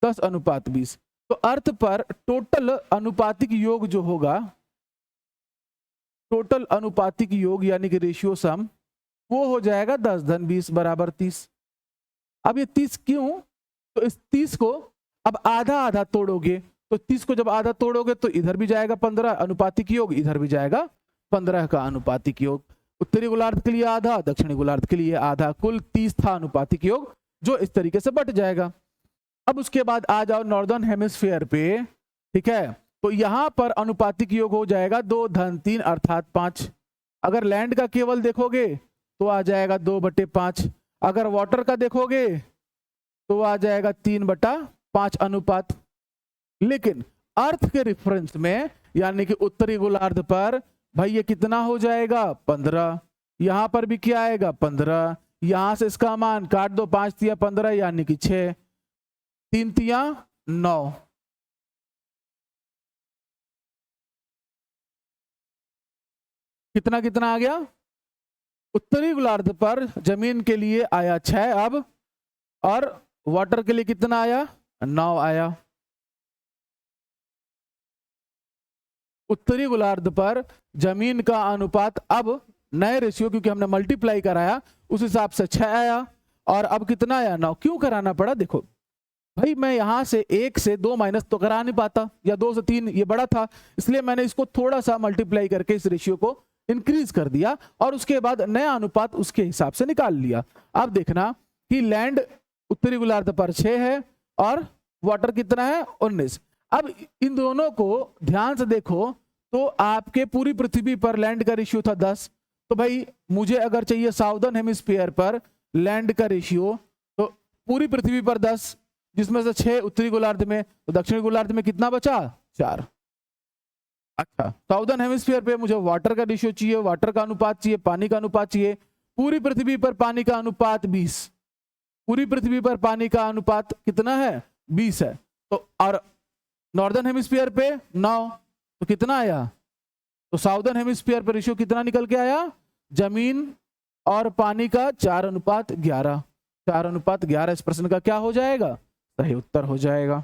10:20। तो अर्थ पर टोटल अनुपातिक योग जो होगा, टोटल अनुपातिक योग यानी कि रेशियो सम, वो हो जाएगा 10-20 = 30। अब ये 30 क्यों, तो इस 30 को अब आधा आधा तोड़ोगे, तो 30 को जब आधा तोड़ोगे तो इधर भी जाएगा 15 अनुपातिक योग, इधर भी जाएगा 15 का अनुपातिक योग। उत्तरी गोलार्ध के लिए आधा, दक्षिणी गोलार्ध के लिए आधा, कुल 30 था अनुपातिक योग, जो इस तरीके से बट जाएगा। अब उसके बाद आ जाओ नॉर्दर्न हेमिस्फीयर पे, ठीक है, तो यहां पर अनुपातिक योग हो जाएगा 2-3 अर्थात 5। अगर लैंड का केवल देखोगे तो आ जाएगा 2/5, अगर वाटर का देखोगे तो आ जाएगा 3/5 अनुपात। लेकिन अर्थ के रेफरेंस में यानी कि उत्तरी गोलार्ध पर भाई ये कितना हो जाएगा, 15। यहां पर भी क्या आएगा, 15। यहां से इसका मान काट दो, 5 तिया 15 यानी कि 6, 3 तिया 9। कितना कितना आ गया, उत्तरी गोलार्ध पर जमीन के लिए आया 6 अब, और वाटर के लिए कितना आया, 9 आया। उत्तरी गोलार्ध पर जमीन का अनुपात अब नए रेशियो, क्योंकि हमने मल्टीप्लाई कराया उस हिसाब से 6 आया, और अब कितना आया, 9। क्यों कराना पड़ा, देखो भाई मैं यहां से 1 से 2 माइनस तो करा नहीं पाता, या 2 से 3 ये बड़ा था, इसलिए मैंने इसको थोड़ा सा मल्टीप्लाई करके इस रेशियो को इंक्रीज कर दिया और उसके बाद नया अनुपात उसके हिसाब से निकाल लिया। अब देखना कि लैंड उत्तरी गोलार्ध पर 6 है और वाटर कितना है, 19। अब इन दोनों को ध्यान से देखो तो आपके पूरी पृथ्वी पर लैंड का रेशियो था 10, तो भाई मुझे अगर चाहिए साउदर्न हेमिस्फीयर पर लैंड का रेशियो, तो पूरी पृथ्वी पर 10 जिसमें से 6 उत्तरी गोलार्ध में, तो दक्षिणी गोलार्ध में कितना बचा, 4। अच्छा, साउदर्न हेमिस्फीयर पे मुझे वाटर का रेशियो चाहिए, वाटर का अनुपात चाहिए, पानी का अनुपात चाहिए। पूरी पृथ्वी पर पानी का अनुपात 20, पूरी पृथ्वी पर पानी का अनुपात कितना है, 20 है। तो और नॉर्दर्न हेमिस्फीयर पे 9, तो कितना आया, तो साउदर्न हेमिस्फीयर पर रेशियो कितना निकल के आया, जमीन और पानी का 4:11, 4:11। इस प्रश्न का क्या हो जाएगा, सही उत्तर हो जाएगा।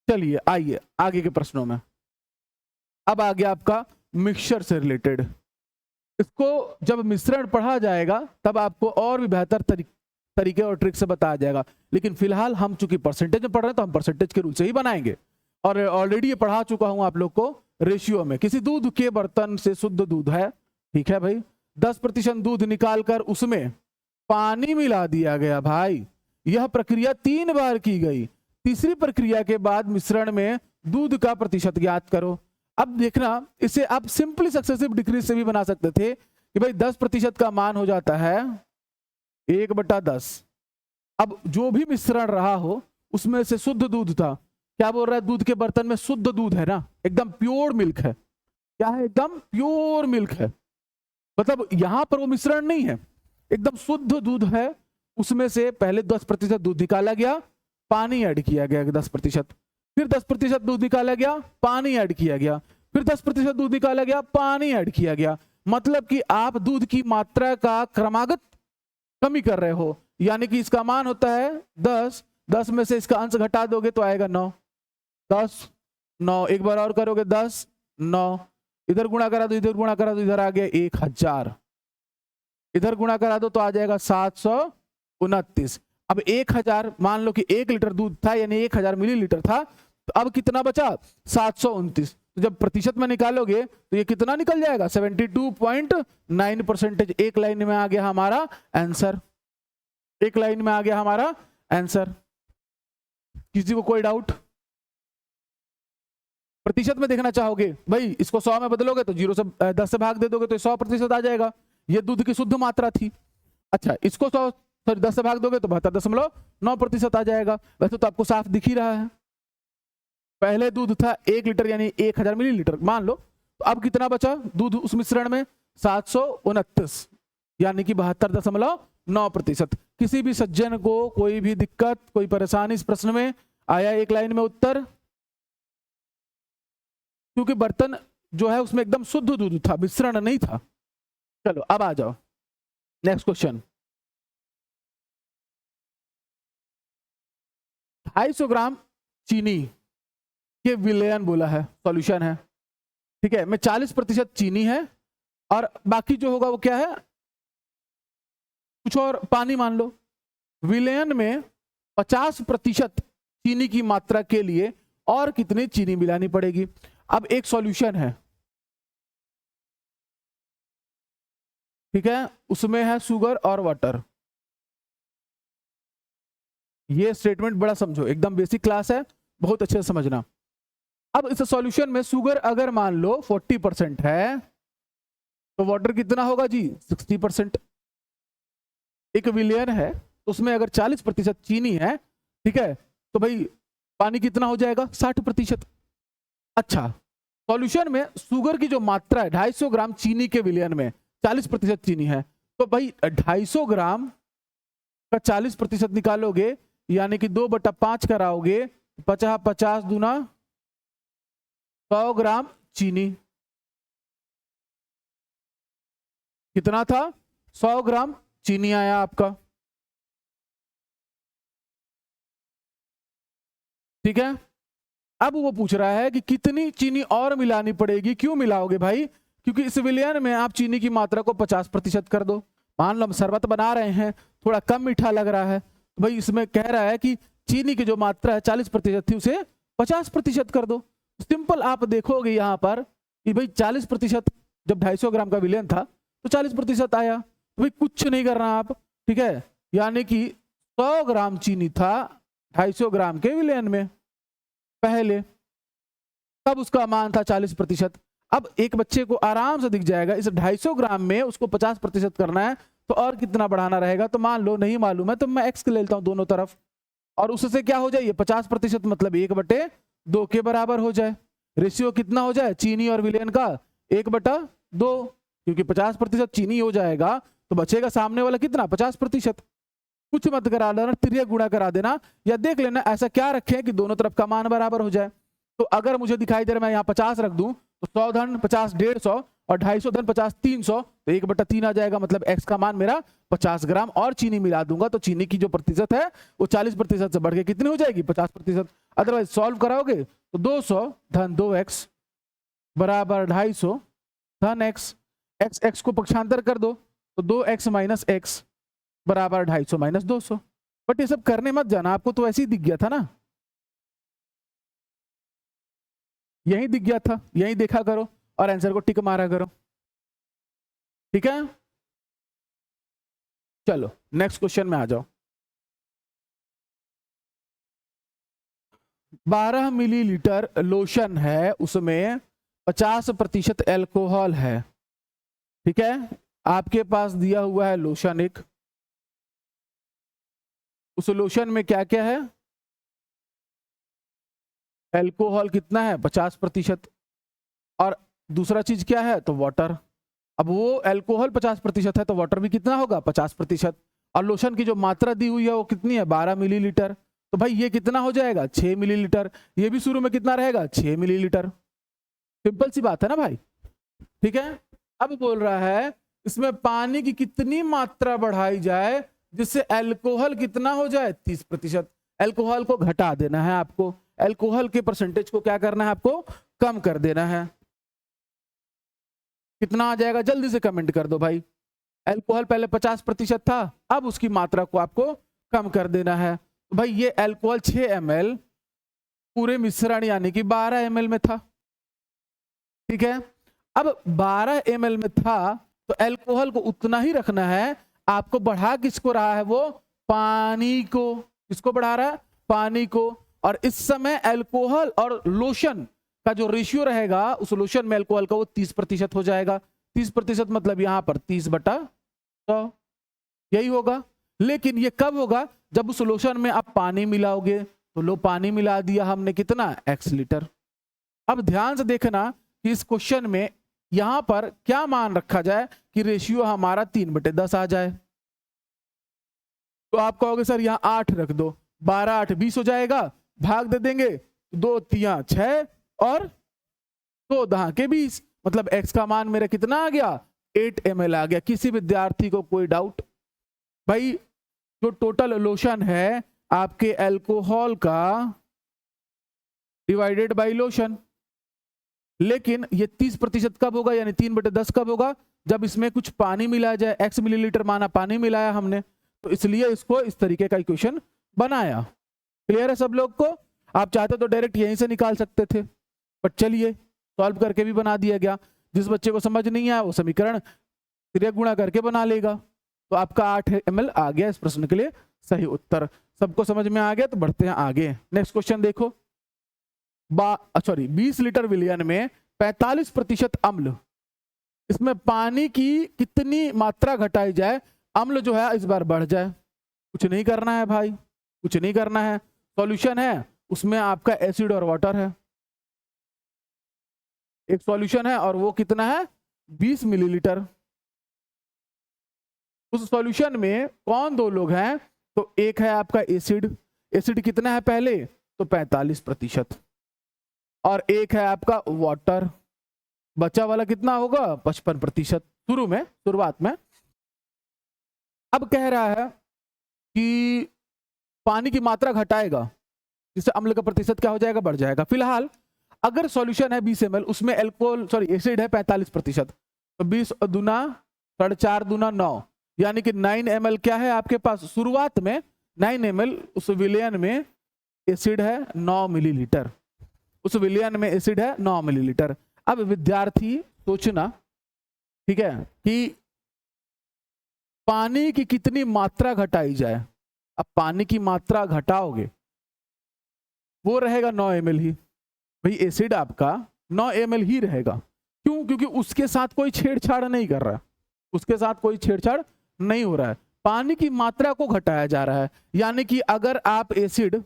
चलिए आइए आगे के प्रश्नों में। अब आ गया आपका मिक्सचर से रिलेटेड। इसको जब मिश्रण पढ़ा जाएगा तब आपको और भी बेहतर तरीके और ट्रिक से बताया जाएगा, लेकिन फिलहाल हम चूंकि परसेंटेज में पढ़ रहे हैं तो हम परसेंटेज के रूल से ही बनाएंगे। और ऑलरेडी ये पढ़ा चुका हूं आप लोग को रेशियो में। किसी दूध के बर्तन से शुद्ध दूध है, ठीक है भाई, 10% दूध निकालकर उसमें पानी मिला दिया गया भाई, यह प्रक्रिया 3 बार की गई। तीसरी प्रक्रिया के बाद मिश्रण में दूध का प्रतिशत ज्ञात करो। अब देखना, इसे आप सिंपली सक्सेसिव डिक्रीज से भी बना सकते थे कि भाई 10% का मान हो जाता है 1/10। अब जो भी मिश्रण रहा हो उसमें से शुद्ध दूध था, क्या बोल रहा है, दूध के बर्तन में शुद्ध दूध है ना, एकदम प्योर मिल्क है, क्या है, एकदम प्योर मिल्क है, मतलब यहां पर वो मिश्रण नहीं है, एकदम शुद्ध दूध है। उसमें से पहले 10% दूध निकाला गया, पानी ऐड किया गया 10%, फिर 10% दूध निकाला गया, पानी ऐड किया गया, फिर 10% दूध निकाला गया, पानी ऐड किया गया। मतलब कि आप दूध की मात्रा का क्रमागत कमी कर रहे हो, यानी कि इसका मान होता है 10, 10 में से इसका अंश घटा दोगे तो आएगा 9, 10 9, एक बार और करोगे 10 9, इधर गुणा करा दो, इधर गुणा करा दो, इधर आ गया 1000, इधर गुणा करा दो तो आ जाएगा 729। अब 1000 मान लो कि 1 लीटर दूध था, यानी 1000 मिलीलीटर था, तो अब कितना बचा 729। तो जब प्रतिशत में निकालोगे तो ये कितना निकल जाएगा 72.9%। एक लाइन में आ गया हमारा आंसर, एक लाइन में आ गया हमारा आंसर। किसी को कोई डाउट? प्रतिशत में देखना चाहोगे भाई, इसको 100 में बदलोगे तो 10 से भाग दे दोगे तो 100% आ जाएगा। ये दूध की शुद्ध मात्रा थी। अच्छा, इसको 10 से भाग दोगे तो 72.9% आ जाएगा। वैसे तो आपको साफ दिख ही रहा है, पहले दूध था 1 लीटर यानी 1000 मिलीलीटर मान लो, तो अब कितना बचा दूध उस मिश्रण में 729 यानी कि 72.9%। किसी भी सज्जन को कोई भी दिक्कत, कोई परेशानी इस प्रश्न में? आया एक लाइन में उत्तर? क्योंकि बर्तन जो है उसमें एकदम शुद्ध दूध था, मिश्रण नहीं था। चलो अब आ जाओ नेक्स्ट क्वेश्चन। 250 ग्राम चीनी के विलयन बोला है, सॉल्यूशन है, ठीक है, में 40% चीनी है और बाकी जो होगा वो क्या है, कुछ और पानी मान लो। विलयन में 50% चीनी की मात्रा के लिए और कितनी चीनी मिलानी पड़ेगी? अब एक सॉल्यूशन है, ठीक है, उसमें है शुगर और वाटर। ये स्टेटमेंट बड़ा समझो, एकदम बेसिक क्लास है, बहुत अच्छे से समझना। अब इस सॉल्यूशन में शुगर अगर मान लो 40% है तो वाटर कितना होगा जी 60%। एक विलियन है उसमें अगर 40% चीनी है, ठीक है, तो भाई पानी कितना हो जाएगा 60%। अच्छा, सॉल्यूशन में शुगर की जो मात्रा है 250 ग्राम चीनी के विलियन में 40% चीनी है, तो भाई 250 ग्राम का 40% निकालोगे यानी कि 2/5 कराओगे, 50 50 दूना 100 ग्राम चीनी। कितना था 100 ग्राम चीनी आया आपका, ठीक है। अब वो पूछ रहा है कि कितनी चीनी और मिलानी पड़ेगी। क्यों मिलाओगे भाई? क्योंकि इस विलयन में आप चीनी की मात्रा को 50% कर दो। मान लो हम शरबत बना रहे हैं, थोड़ा कम मीठा लग रहा है, तो भाई इसमें कह रहा है कि चीनी की जो मात्रा है 40% थी उसे 50% कर दो। सिंपल आप देखोगे यहाँ पर कि भाई 40% जब 250 ग्राम का विलयन था तो 40% आया, तो भाई कुछ नहीं करना आप, ठीक है, यानी कि 100 ग्राम चीनी था 250 ग्राम के विलयन में पहले, तब उसका मान था 40%। अब एक बच्चे को आराम से दिख जाएगा इस 250 ग्राम में उसको 50% करना है तो और कितना बढ़ाना रहेगा। तो मान लो नहीं मालूम है तो मैं x ले लेता हूं दोनों तरफ, और उससे क्या हो जाए ये 50% मतलब 1/2 के बराबर हो जाए। रेशियो कितना हो जाए चीनी और विलयन का 1/2, क्योंकि 50% चीनी हो जाएगा तो बचेगा सामने वाला कितना 50%। कुछ मत करा लेना, तिर्यक गुणा करा देना या देख लेना ऐसा क्या रखें कि दोनों तरफ का मान बराबर हो जाए। तो अगर मुझे दिखाई दे रहा है मैं यहाँ 50 रख दूं तो 100 धन 50 150 और 250 धन 50 300, तो 1/3 आ जाएगा, मतलब x का मान मेरा 50 ग्राम और चीनी मिला दूंगा तो चीनी की जो प्रतिशत है वो 40% से बढ़ के कितनी हो जाएगी 50%। अदरवाइज सॉल्व कराओगे तो 200 धन 2x बराबर 250 धन x, x को पक्षांतर कर दो तो 2x माइनस x बराबर 250 माइनस 200। बट ये सब करने मत जाना, आपको तो ऐसे ही दिख गया था ना, यही दिख गया था, यही देखा करो और आंसर को टिक मारा करो, ठीक है। चलो नेक्स्ट क्वेश्चन में आ जाओ। 12 मिलीलीटर लोशन है, उसमें 50% एल्कोहल है, ठीक है। आपके पास दिया हुआ है लोशन एक, उस लोशन में क्या क्या है, एल्कोहल कितना है 50%, और दूसरा चीज क्या है तो वाटर। अब वो एल्कोहल 50% है तो वाटर भी कितना होगा 50%, और लोशन की जो मात्रा दी हुई है वो कितनी है 12 मिलीलीटर। तो भाई ये कितना हो जाएगा 6 मिलीलीटर, ये भी शुरू में कितना रहेगा 6 मिलीलीटर। सिंपल सी बात है ना भाई, ठीक है। अब बोल रहा है इसमें पानी की कितनी मात्रा बढ़ाई जाए जिससे अल्कोहल कितना हो जाए 30%। अल्कोहल को घटा देना है आपको, अल्कोहल के परसेंटेज को क्या करना है आपको, कम कर देना है। कितना आ जाएगा जल्दी से कमेंट कर दो भाई। अल्कोहल पहले 50% था, अब उसकी मात्रा को आपको कम कर देना है। तो भाई ये अल्कोहल 6 ml पूरे मिश्रण यानी कि 12 ml में था, ठीक है। अब 12 ml में था तो अल्कोहल को उतना ही रखना है, आपको बढ़ा किसको रहा है वो, पानी को। किसको बढ़ा रहा है, पानी को। और इस समय अल्कोहल और लोशन का जो रेशियो रहेगा उस लोशन में अल्कोहल का वो 30% हो जाएगा। 30% मतलब यहां पर 30/100 यही होगा। लेकिन ये कब होगा, जब उस लोशन में आप पानी मिलाओगे। तो लो पानी मिला दिया हमने कितना x लीटर। अब ध्यान से देखना कि इस क्वेश्चन में यहां पर क्या मान रखा जाए कि रेशियो हमारा 3/10 आ जाए। तो आप कहोगे सर यहां 8 रख दो, 12 8 20 हो जाएगा, भाग दे देंगे 2 3 6 और 2 10 के 20, मतलब x का मान मेरा कितना आ गया 8 ml आ गया। किसी विद्यार्थी को कोई डाउट? भाई जो टोटल लोशन है आपके अल्कोहल का डिवाइडेड बाय लोशन, लेकिन ये 30% कब होगा यानी 3/10 कब होगा, जब इसमें कुछ पानी मिलाया जाए। x मिलीलीटर माना पानी मिलाया हमने, तो इसलिए इसको इस तरीके का इक्वेशन बनाया। क्लियर है सब लोग को? आप चाहते तो डायरेक्ट यहीं से निकाल सकते थे, बट चलिए सॉल्व करके भी बना दिया गया। जिस बच्चे को समझ नहीं आया वो समीकरण क्रिया गुणा करके बना लेगा। तो आपका 8 ml आ गया इस प्रश्न के लिए सही उत्तर। सबको समझ में आ गया तो बढ़ते हैं आगे। नेक्स्ट क्वेश्चन देखो। 20 लीटर विलयन में 45% अम्ल, इसमें पानी की कितनी मात्रा घटाई जाए, अम्ल जो है इस बार बढ़ जाए। कुछ नहीं करना है भाई, कुछ नहीं करना है। सॉल्यूशन है उसमें आपका एसिड और वाटर है, एक सॉल्यूशन है और वो कितना है 20 मिलीलीटर। उस सॉल्यूशन में कौन दो लोग हैं, तो एक है आपका एसिड, एसिड कितना है पहले तो 45%, और एक है आपका वाटर, बचा वाला कितना होगा 55% शुरू में, शुरुआत में। अब कह रहा है कि पानी की मात्रा घटाएगा जिससे अम्ल का प्रतिशत क्या हो जाएगा, बढ़ जाएगा। फिलहाल अगर सॉल्यूशन है 20 ml, उसमें एसिड है 45%, तो 20 दूना 4.5 दूना 9, यानी कि 9 ml क्या है आपके पास शुरुआत में, 9 ml उस विलयन में एसिड है 9 मिलीलीटर, उस विलयन में एसिड है 9 मिलीलीटर। अब विद्यार्थी सोचना, ठीक है, कि पानी की कितनी मात्रा घटाई जाए। अब पानी की मात्रा घटाओगे वो रहेगा 9 ml ही। भाई एसिड आपका 9 ml ही रहेगा, क्यों, क्योंकि उसके साथ कोई छेड़छाड़ नहीं कर रहा है, उसके साथ कोई छेड़छाड़ नहीं हो रहा है, पानी की मात्रा को घटाया जा रहा है। यानी कि अगर आप एसिड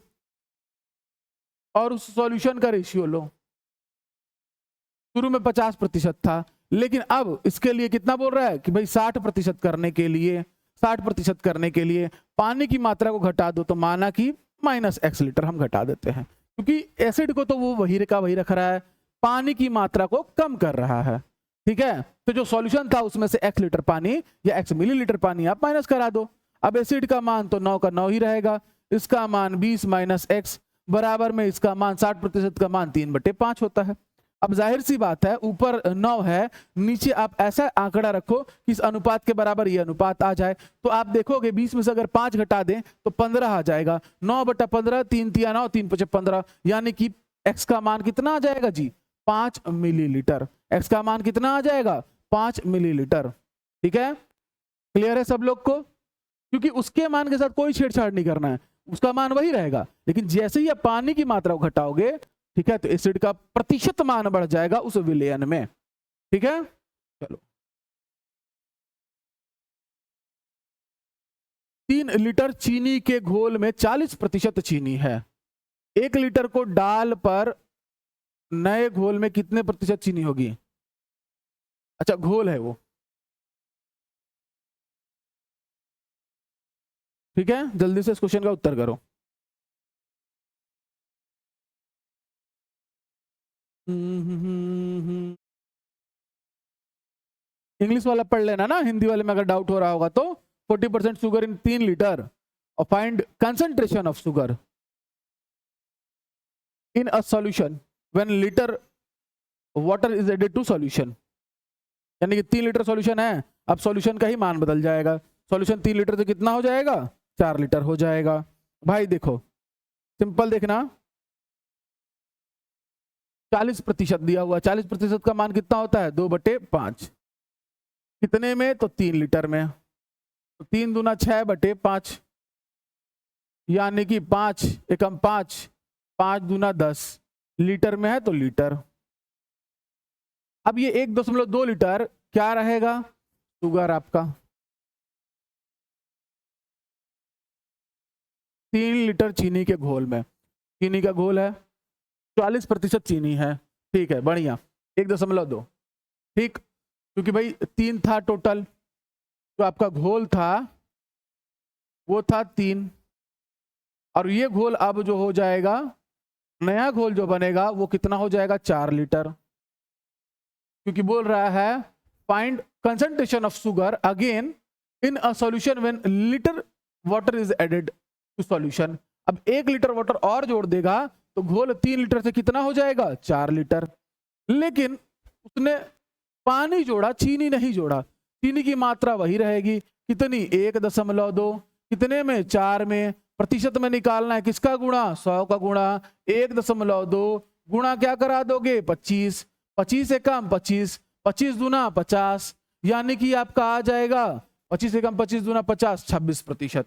और उस सॉल्यूशन का रेशियो लो, शुरू में 50% था, लेकिन अब इसके लिए कितना बोल रहा है कि भाई 60% करने के लिए, 60% करने के लिए पानी की मात्रा को घटा दो, तो माना कि -x लीटर हम घटा देते हैं, क्योंकि एसिड को तो वो वही का वही रख रहा है, पानी की मात्रा को कम कर रहा है, ठीक है। तो जो सॉल्यूशन था उसमें से x लीटर पानी या x मिलीलीटर पानी आप माइनस करा दो। अब एसिड का मान तो 9 का 9 ही रहेगा, इसका मान 20 - x बराबर में इसका मान 60% का मान 3/5 होता है। अब जाहिर सी बात है ऊपर 9 है, नीचे आप ऐसा आंकड़ा रखो कि इस अनुपात के बराबर ये अनुपात आ जाए। तो आप देखोगे 20 में से अगर 5 घटा दें तो 15 आ जाएगा। 9/15, 3 × 9 3 × 5 15, यानी कि x का मान कितना आ जाएगा जी 5 मिलीलीटर। x का मान कितना आ जाएगा 5 मिलीलीटर, ठीक है। क्लियर है सब लोग को? क्योंकि उसके मान के साथ कोई छेड़छाड़ नहीं करना है, उसका मान वही रहेगा, लेकिन जैसे ही आप पानी की मात्रा को घटाओगे, ठीक है, तो एसिड का प्रतिशत मान बढ़ जाएगा उस विलयन में, ठीक है। चलो 3 लीटर चीनी के घोल में 40% चीनी है, 1 लीटर को डाल पर नए घोल में कितने प्रतिशत चीनी होगी? अच्छा घोल है वो, ठीक है। जल्दी से इस क्वेश्चन का उत्तर करो। इंग्लिश वाला पढ़ लेना ना, हिंदी वाले में अगर डाउट हो रहा होगा तो 40% शुगर इन 3 लीटर और find concentration of sugar in a solution when litre water is added to solution. यानी कि 3 लीटर सॉल्यूशन है, अब सॉल्यूशन का ही मान बदल जाएगा। सॉल्यूशन 3 लीटर से कितना हो जाएगा? 4 लीटर हो जाएगा। भाई देखो सिंपल देखना, 40% दिया हुआ, 40% का मान कितना होता है? 2/5। कितने में? तो 3 लीटर में। तो 3 दूना 6/5, यानी कि 5 एकम 5, 5 दूना 10, लीटर में है तो लीटर। अब ये 1.2 लीटर क्या रहेगा? शुगर आपका। 3 लीटर चीनी के घोल में, चीनी का घोल है, 40% चीनी है, ठीक है बढ़िया, 1.2, ठीक, क्योंकि भाई 3 था टोटल, तो आपका घोल था वो था 3, और ये घोल अब जो हो जाएगा, नया घोल जो बनेगा वो कितना हो जाएगा? 4 लीटर, क्योंकि बोल रहा है find concentration of sugar again in a solution when litre water is added to solution. अब 1 लीटर वाटर और जोड़ देगा तो घोल 3 लीटर से कितना हो जाएगा? 4 लीटर। लेकिन उसने पानी जोड़ा, चीनी नहीं जोड़ा। चीनी की मात्रा वही रहेगी, कितनी? 1.2। कितने में? 4 में। प्रतिशत में निकालना है, किसका गुणा? 100 का गुणा। 1.2 गुणा क्या करा दोगे? 25, 25 एकम 25, 25 दूना 50, यानी कि आपका आ जाएगा 25 एकम 25 दूना 50, 26%।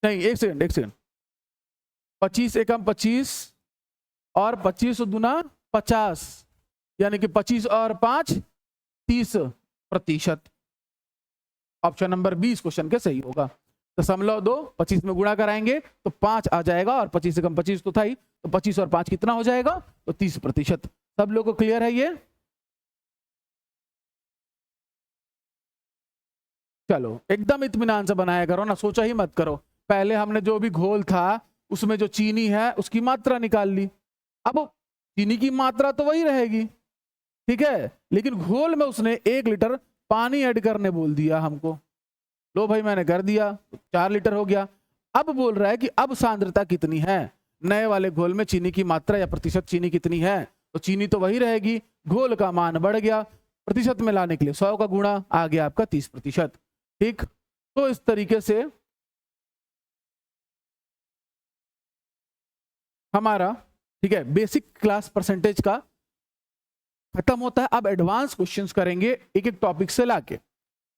नहीं, एक सेकंड, 25 एकम 25 और 25 दूना 50, यानी कि 25 और 5 30%। ऑप्शन नंबर 20 क्वेश्चन के सही होगा। 0.2 25 में गुणा कराएंगे तो 5 आ जाएगा, और 25 एकम 25 तो था ही, तो 25 और 5 कितना हो जाएगा? तो 30%। सब लोगों को क्लियर है ये? चलो एकदम इत्मीनान से बनाया करो ना, सोचा ही मत करो। पहले हमने जो भी घोल था उसमें जो चीनी है उसकी मात्रा निकाल ली, अब चीनी की मात्रा तो वही रहेगी, ठीक है, लेकिन घोल में उसने 1 लीटर पानी ऐड करने बोल दिया हमको। लो भाई मैंने कर दिया, 4 लीटर हो गया। अब बोल रहा है कि अब सांद्रता कितनी है, नए वाले घोल में चीनी की मात्रा या प्रतिशत चीनी कितनी है? तो चीनी तो वही रहेगी, घोल का मान बढ़ गया, प्रतिशत में लाने के लिए 100 का गुणा, आ गया आपका 30%। ठीक, तो इस तरीके से हमारा, ठीक है, बेसिक क्लास परसेंटेज का खत्म होता है। अब एडवांस क्वेश्चंस करेंगे एक एक टॉपिक से लाके,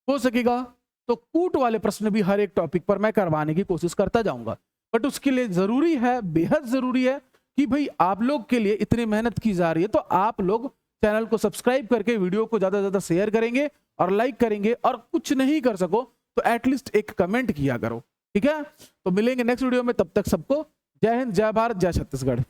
हो सकेगा तो कूट वाले प्रश्न भी हर एक टॉपिक पर मैं करवाने की कोशिश करता जाऊंगा। बट उसके लिए जरूरी है, बेहद जरूरी है कि भाई आप लोग के लिए इतनी मेहनत की जा रही है, तो आप लोग चैनल को सब्सक्राइब करके वीडियो को ज्यादा से ज्यादा शेयर करेंगे और लाइक करेंगे, और कुछ नहीं कर सको तो एटलीस्ट एक कमेंट किया करो, ठीक है। तो मिलेंगे नेक्स्ट वीडियो में, तब तक सबको जय हिंद, जय भारत, जय छत्तीसगढ़।